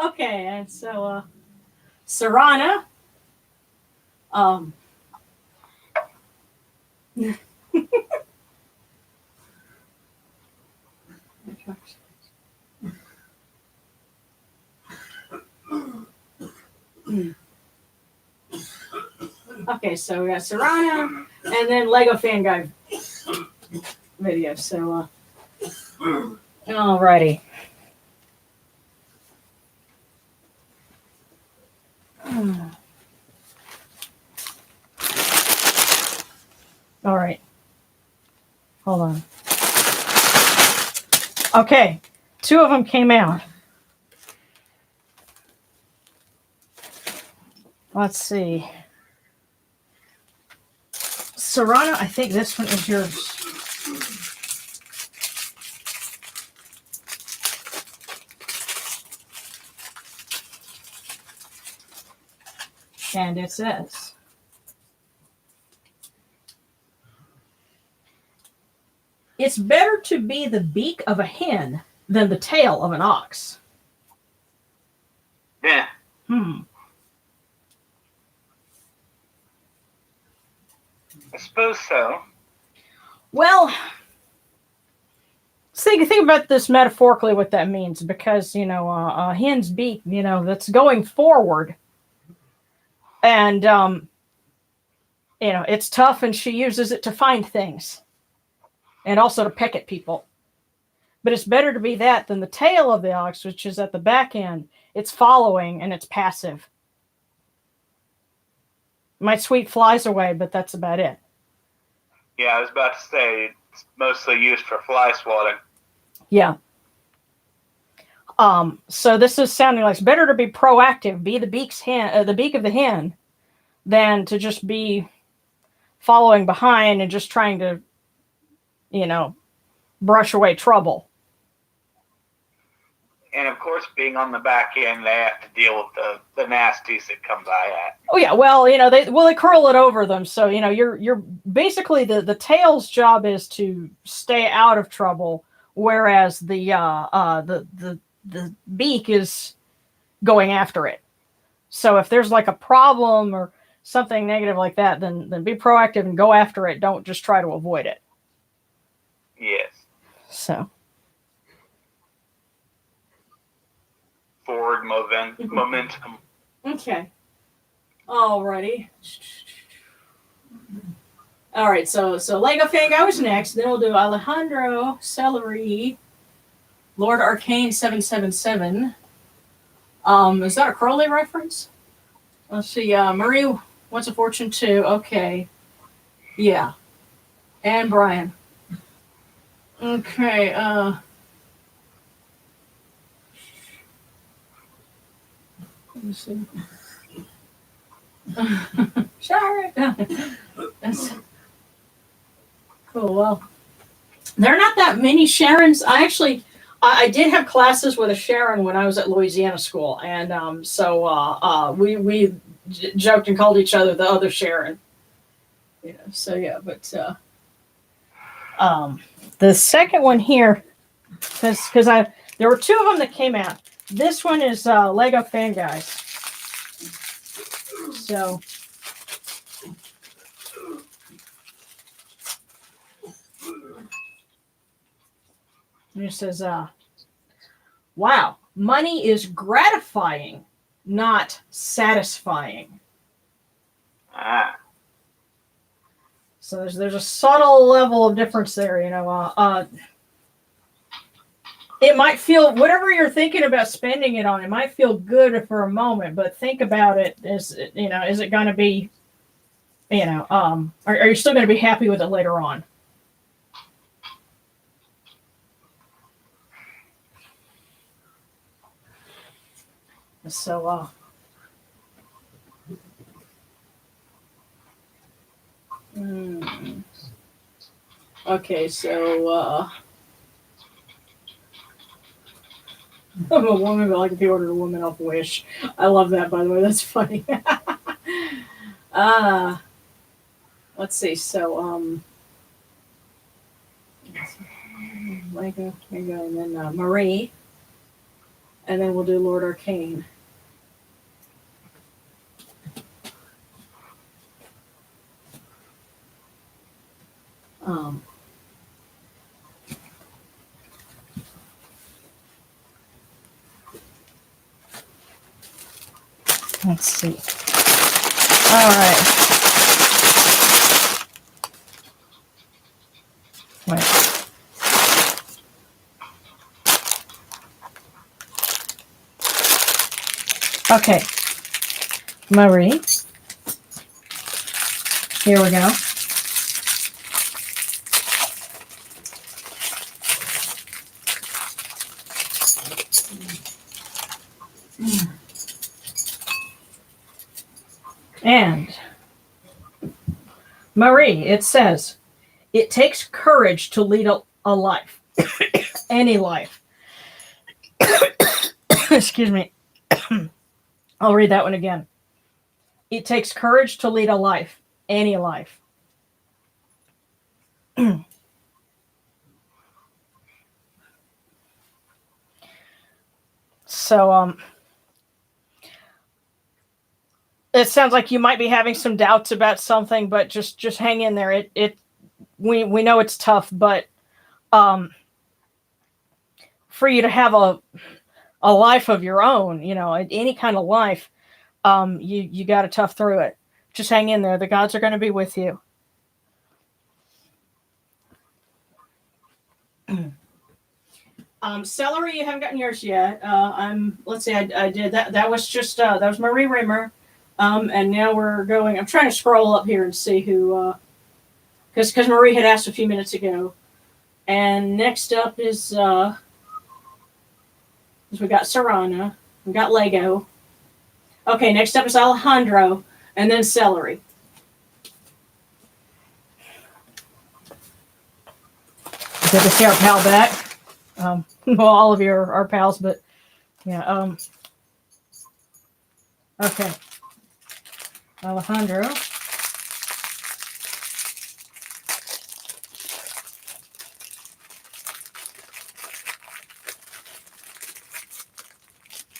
Okay, and so Sarana. Okay, so we got Sarana and then Lego Fan Guy video. So alrighty. All right. Hold on. Okay. 2 of them came out. Let's see. Serrano, I think this one is yours. And it says, it's better to be the beak of a hen than the tail of an ox. Yeah. I suppose so. Well, think about this metaphorically, what that means, because, a hen's beak, that's going forward. And, it's tough, and she uses it to find things and also to peck at people. But it's better to be that than the tail of the ox, which is at the back end. It's following and it's passive. Might sweep flies away, but that's about it. Yeah, I was about to say it's mostly used for fly swatting. Yeah. So this is sounding like it's better to be proactive, be the beak of the hen, than to just be following behind and just trying to, brush away trouble. And of course, being on the back end, they have to deal with the nasties that come by at. Oh yeah, well, they curl it over them, so you're basically the tail's job is to stay out of trouble, whereas the beak is going after it. So if there's like a problem or something negative like that, then be proactive and go after it. Don't just try to avoid it. Yes. So. Forward momentum. Okay. Alrighty. All right. So Lego Fan Guy was next. Then we'll do Alejandro Celery, Lord Arcane 777. Is that a Crowley reference? Let's see. Marie wants a fortune too. Okay. Yeah. And Brian. Okay. Let me see. Sharon. That's cool. Well, there are not that many Sharons. I did have classes with a Sharon when I was at Louisiana school, and so we joked and called each other the other Sharon. You know. So yeah, but the second one here, because there were two of them that came out. This one is Lego Fan Guys. So. And it says, wow, money is gratifying, not satisfying. Ah. So there's a subtle level of difference there, you know. It might feel, whatever you're thinking about spending it on, it might feel good for a moment, but think about it, is it going to be, are you still going to be happy with it later on? So, okay, so, I'm a woman, but like if you ordered a woman off Wish. I love that, by the way. That's funny. Let's see. So, Lego, and then Marie, and then we'll do Lord Arcane. Let's see. All right. Wait. Okay. Marie. Here we go. And Marie, it says, it takes courage to lead a life, any life. Excuse me. I'll read that one again. It takes courage to lead a life, any life. So, it sounds like you might be having some doubts about something, but just hang in there. We know it's tough, but for you to have a life of your own, any kind of life, you got to tough through it. Just hang in there. The gods are going to be with you. Celery, you haven't gotten yours yet. Let's see, I did that. That was just that was Marie Rimmer. And now we're going. I'm trying to scroll up here and see who, because Marie had asked a few minutes ago. And next up is we got Serrana, we got Lego. Okay, next up is Alejandro, and then Celery. Good to see our pal back. Well, all of you are our pals, but yeah. Okay. Alejandro.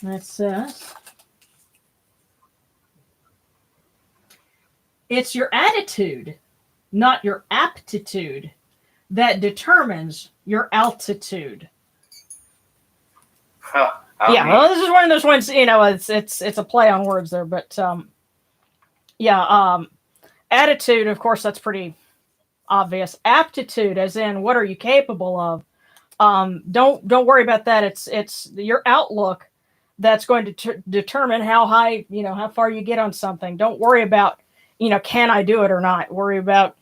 That says, it's your attitude, not your aptitude, that determines your altitude. Huh. Yeah, well, this is one of those ones, it's a play on words there, but attitude, of course, that's pretty obvious. Aptitude, as in, what are you capable of? Don't worry about that. It's your outlook that's going to determine how high, how far you get on something. Don't worry about, can I do it or not? Worry about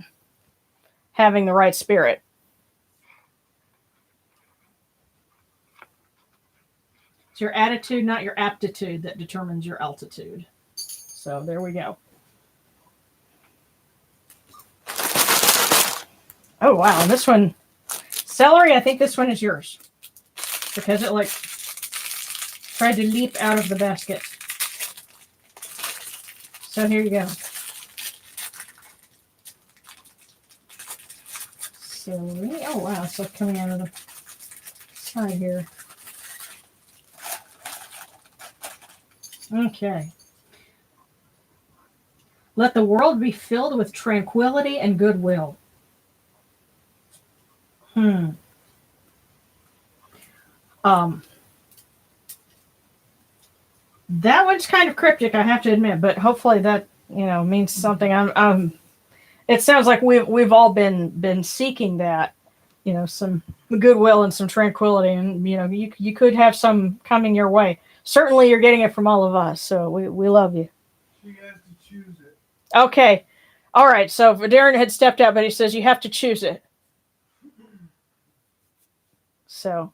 having the right spirit. It's your attitude, not your aptitude, that determines your altitude. So there we go. Oh, wow. And this one, celery, I think this one is yours. Because it, like, tried to leap out of the basket. So here you go. Celery. Oh, wow. It's like coming out of the side here. Okay. Let the world be filled with tranquility and goodwill. That one's kind of cryptic, I have to admit, but hopefully that, means something. It sounds like we've all been seeking that, some goodwill and some tranquility, and you could have some coming your way. Certainly, you're getting it from all of us, so we love you. She has to choose it. Okay, all right. So Darren had stepped out, but he says you have to choose it. So.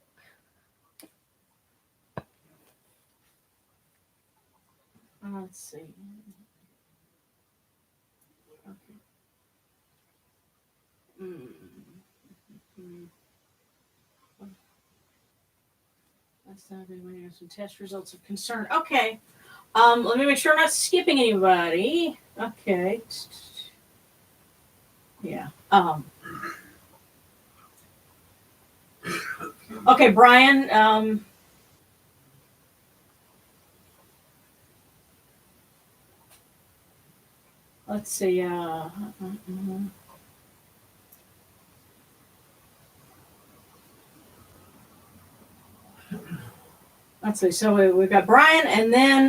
Let's see. Okay. That's not good when you have some test results of concern. Okay. Let me make sure I'm not skipping anybody. Okay. Yeah. Okay, Brian. Let's see. Let's see. So we've got Brian, and then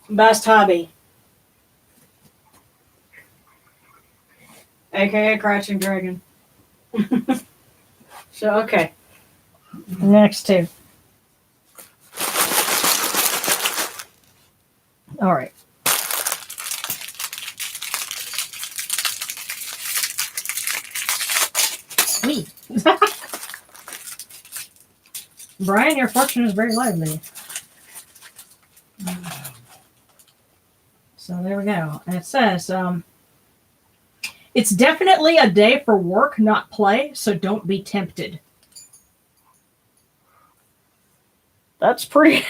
Bast Hobby, aka Crouching Dragon. So okay. Next two. All right. Sweet. Brian, your fortune is very lively. So there we go. And it says, it's definitely a day for work, not play, so don't be tempted. That's pretty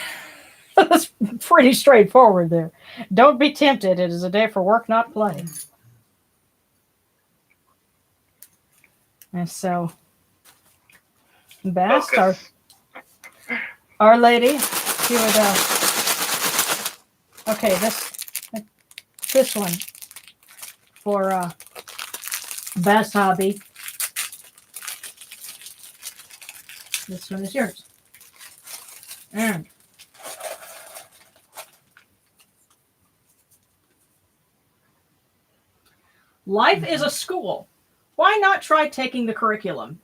straightforward there. Don't be tempted. It is a day for work, not play. And so, Bast, our lady, here we go. Okay, this one for Bast Hobby. This one is yours. And life is a school. Why not try taking the curriculum?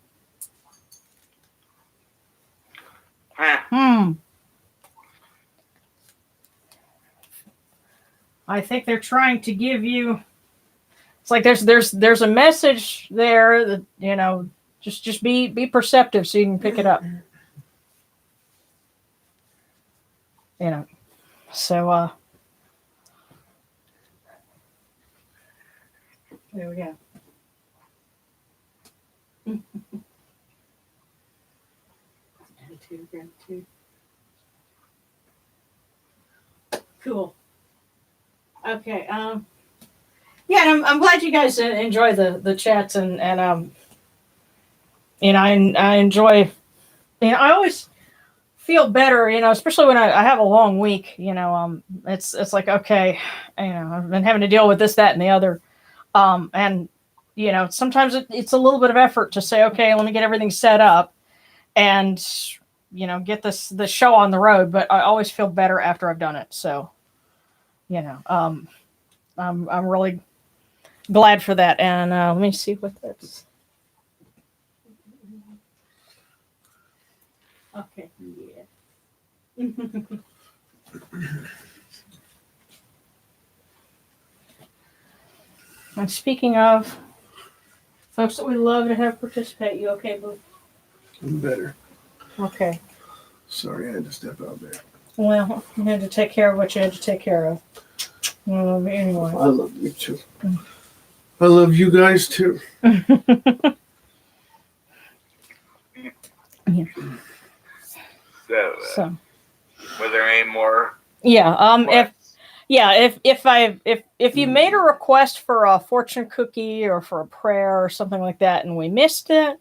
I think they're trying to give you. It's like there's a message there that just be perceptive so you can pick it up. So there we go. Gratitude. Cool. Okay. Yeah, and I'm glad you guys enjoy the chats and I enjoy. I always feel better, especially when I have a long week. It's like, okay, I've been having to deal with this, that, and the other, and sometimes it's a little bit of effort to say, okay, let me get everything set up and get the show on the road. But I always feel better after I've done it. So, I'm really glad for that. And let me see what that's. Okay. Yeah. And speaking of folks that we love to have participate, you okay, Boo? I'm better. Okay. Sorry, I had to step out there. Well, you had to take care of what you had to take care of. Well, anyway. I love you too. I love you guys too. Yeah. So, were there any more? Yeah. If you made a request for a fortune cookie or for a prayer or something like that, and we missed it,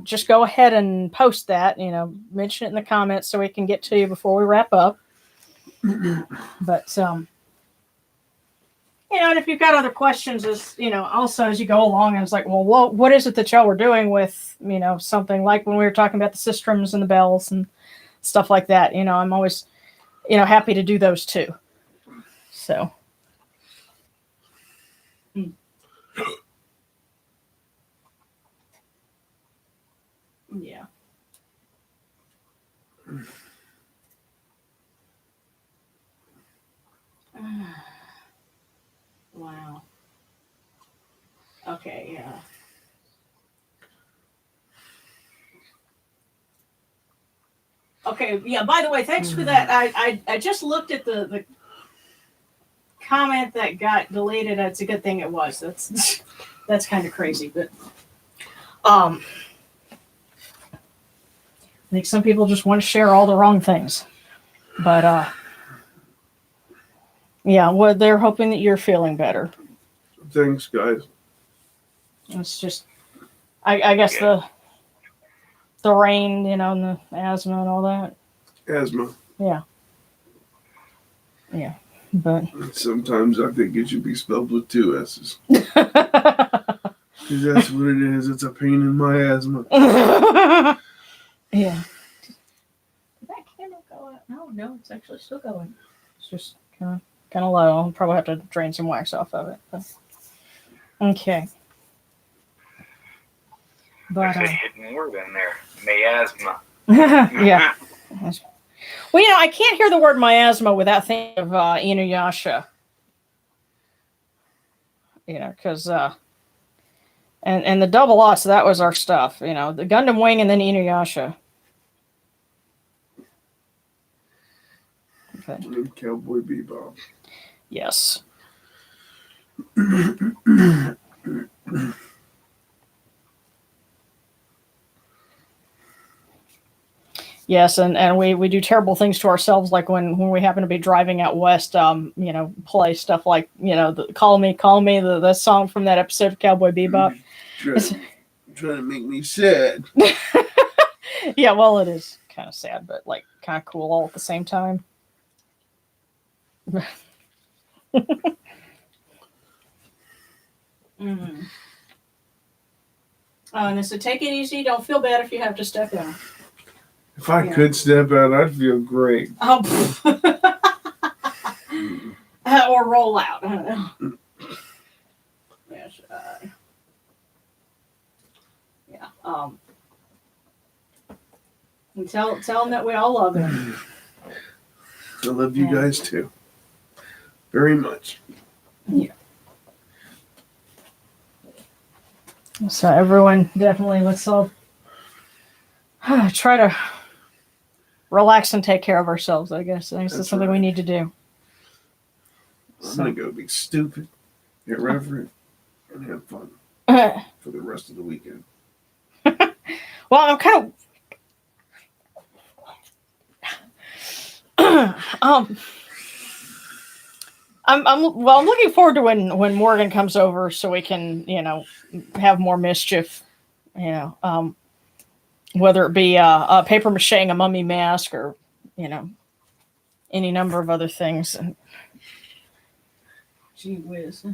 just go ahead and post that. Mention it in the comments so we can get to you before we wrap up. But and if you've got other questions, also as you go along, I was like, well, what is it that y'all were doing with, something like when we were talking about the sistrums and the bells and stuff like that. I'm always, happy to do those too. So. Yeah. Wow. Okay, yeah. Okay, yeah, by the way, thanks for that. I just looked at the comment that got deleted. It's a good thing it was. That's kind of crazy, but I think some people just want to share all the wrong things. But yeah, well, they're hoping that you're feeling better. Thanks, guys. It's just I guess the rain, and the asthma and all that. Asthma. Yeah. Yeah. But sometimes I think it should be spelled with 2 S's. Because that's what it is. It's a pain in my asthma. Yeah. Did that candle go out? No, it's actually still going. It's just kind of low. I'll probably have to drain some wax off of it. But. Okay. But there's a hidden word in there. Miasma. Yeah. Well, I can't hear the word miasma without thinking of Inuyasha. Because and the double lots, that was our stuff. The Gundam Wing and then Inuyasha. Okay. And Cowboy Bebop. Yes. Yes, and we do terrible things to ourselves, like when we happen to be driving out west, play stuff like, Call Me, the song from that episode of Cowboy Bebop. Trying to make me sad. Yeah, well, it is kind of sad, but like kind of cool all at the same time. Mm. And so take it easy. Don't feel bad if you have to step out. If I could step out, I'd feel great. Or roll out. I don't know. Yes. Yeah. And tell them that we all love him. I love you guys too. Very much. Yeah. So everyone, definitely, let's all try to relax and take care of ourselves, I guess. That's something we need to do. I'm going to go be stupid, irreverent, and have fun for the rest of the weekend. Well, I'm kind of... I'm looking forward to when Morgan comes over so we can, have more mischief, whether it be a paper macheing a mummy mask or, any number of other things. Gee whiz.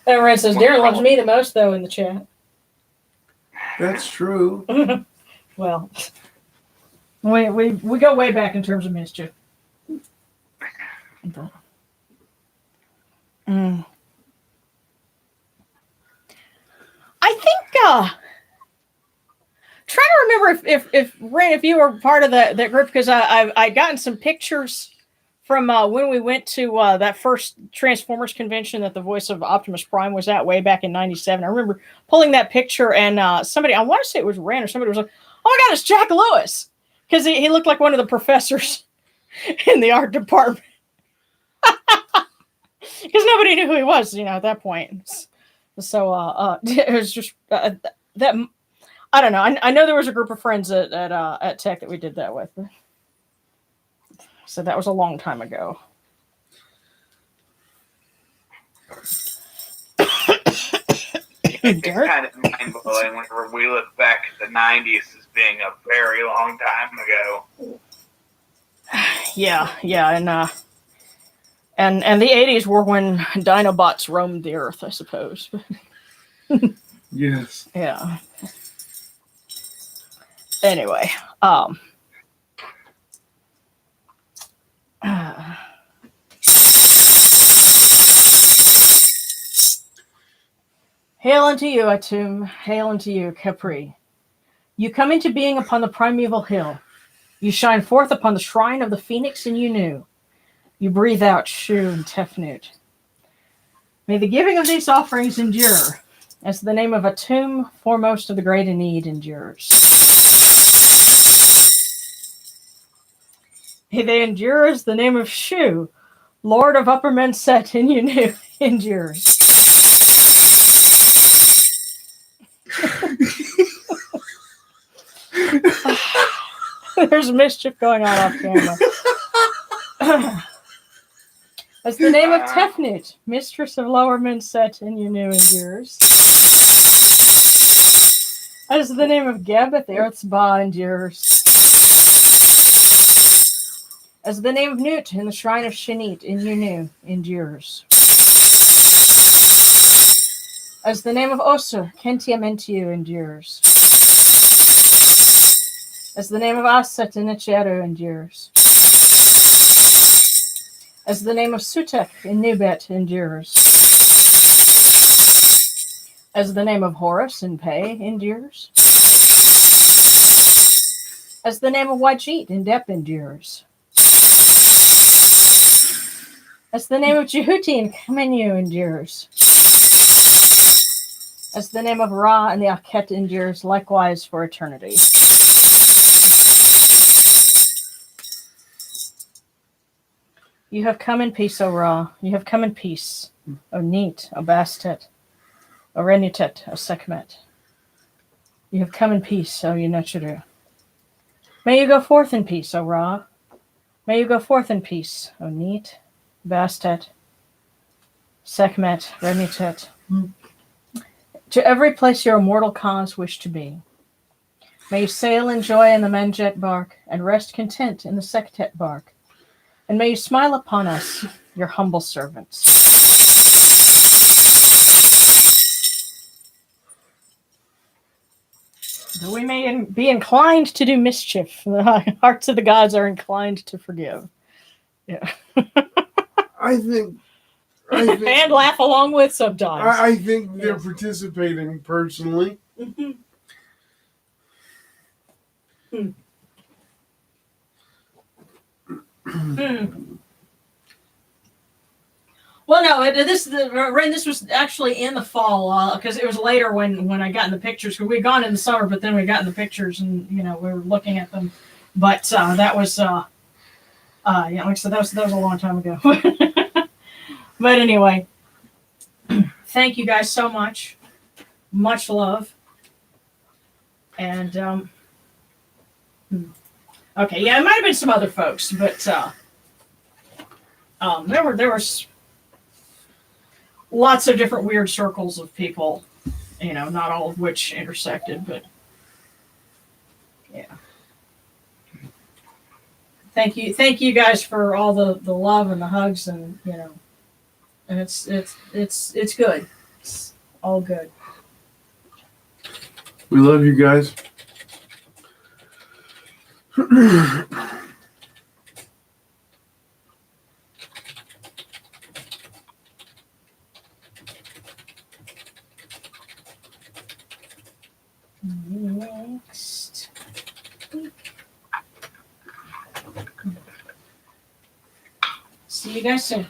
Everyone says Darren loves me the most, though, in the chat. That's true. Well, we go way back in terms of mischief. But, I think trying to remember if Ren, if you were part of that group, because I'd gotten some pictures from when we went to that first Transformers convention that the voice of Optimus Prime was at way back in '97. I remember pulling that picture, and somebody, I want to say it was Ren or somebody, was like, "Oh my God, it's Jack Lewis," because he looked like one of the professors in the art department. Because nobody knew who he was, at that point. So it was just that. I don't know. I know there was a group of friends at Tech that we did that with. So that was a long time ago. It's kind of mind blowing whenever we look back at the '90s as being a very long time ago. Yeah, and the '80s were when Dinobots roamed the earth, I suppose. Yes. Yeah. Anyway, hail unto you, Atum. Hail unto you, Capri. You come into being upon the primeval hill. You shine forth upon the shrine of the phoenix in Unu. You breathe out Shu and Tefnut. May the giving of these offerings endure, as the name of Atum, foremost of the great Aeneid, endures. May they endure as the name of Shu, Lord of Upper Menset in Unu, endures. There's mischief going on off camera. As the name of Tefnut, mistress of Lower Menset in Unu, endures. As the name of Gebeth, Earth's Ba, endures. As the name of Nut in the shrine of Shanit in Unu, endures. As the name of Osir, Kentiamentiu, endures. As the name of Aset in Icheru, endures. As the name of Sutek in Nubet, endures. As the name of Horus in Pei, endures. As the name of Wajit in Dep, endures. As the name of Jehuti in Kamenu, endures. As the name of Ra in the Akhet, endures likewise for eternity. You have come in peace, O Ra. You have come in peace, O Neith, O Bastet, O Rennutet, O Sekhmet. You have come in peace, O Unechiru. May you go forth in peace, O Ra. May you go forth in peace, O Neith, Bastet, Sekhmet, Rennutet. To every place your immortal cause wish to be. May you sail in joy in the Menjet bark, and rest content in the Sektet bark. And may you smile upon us, your humble servants. That we may be inclined to do mischief. The hearts of the gods are inclined to forgive. Yeah. I think and laugh along with sometimes. I think they're participating personally. Mm-hmm. Well, no, this was actually in the fall because it was later when I got in the pictures. Because we'd gone in the summer, but then we got in the pictures and we were looking at them. But that was like I said, that was a long time ago. But anyway, thank you guys so much. Much love. And okay, yeah, it might have been some other folks, but there was lots of different weird circles of people, not all of which intersected, but yeah. Thank you guys for all the love and the hugs, and and it's good. It's all good. We love you guys. Next. you guys soon.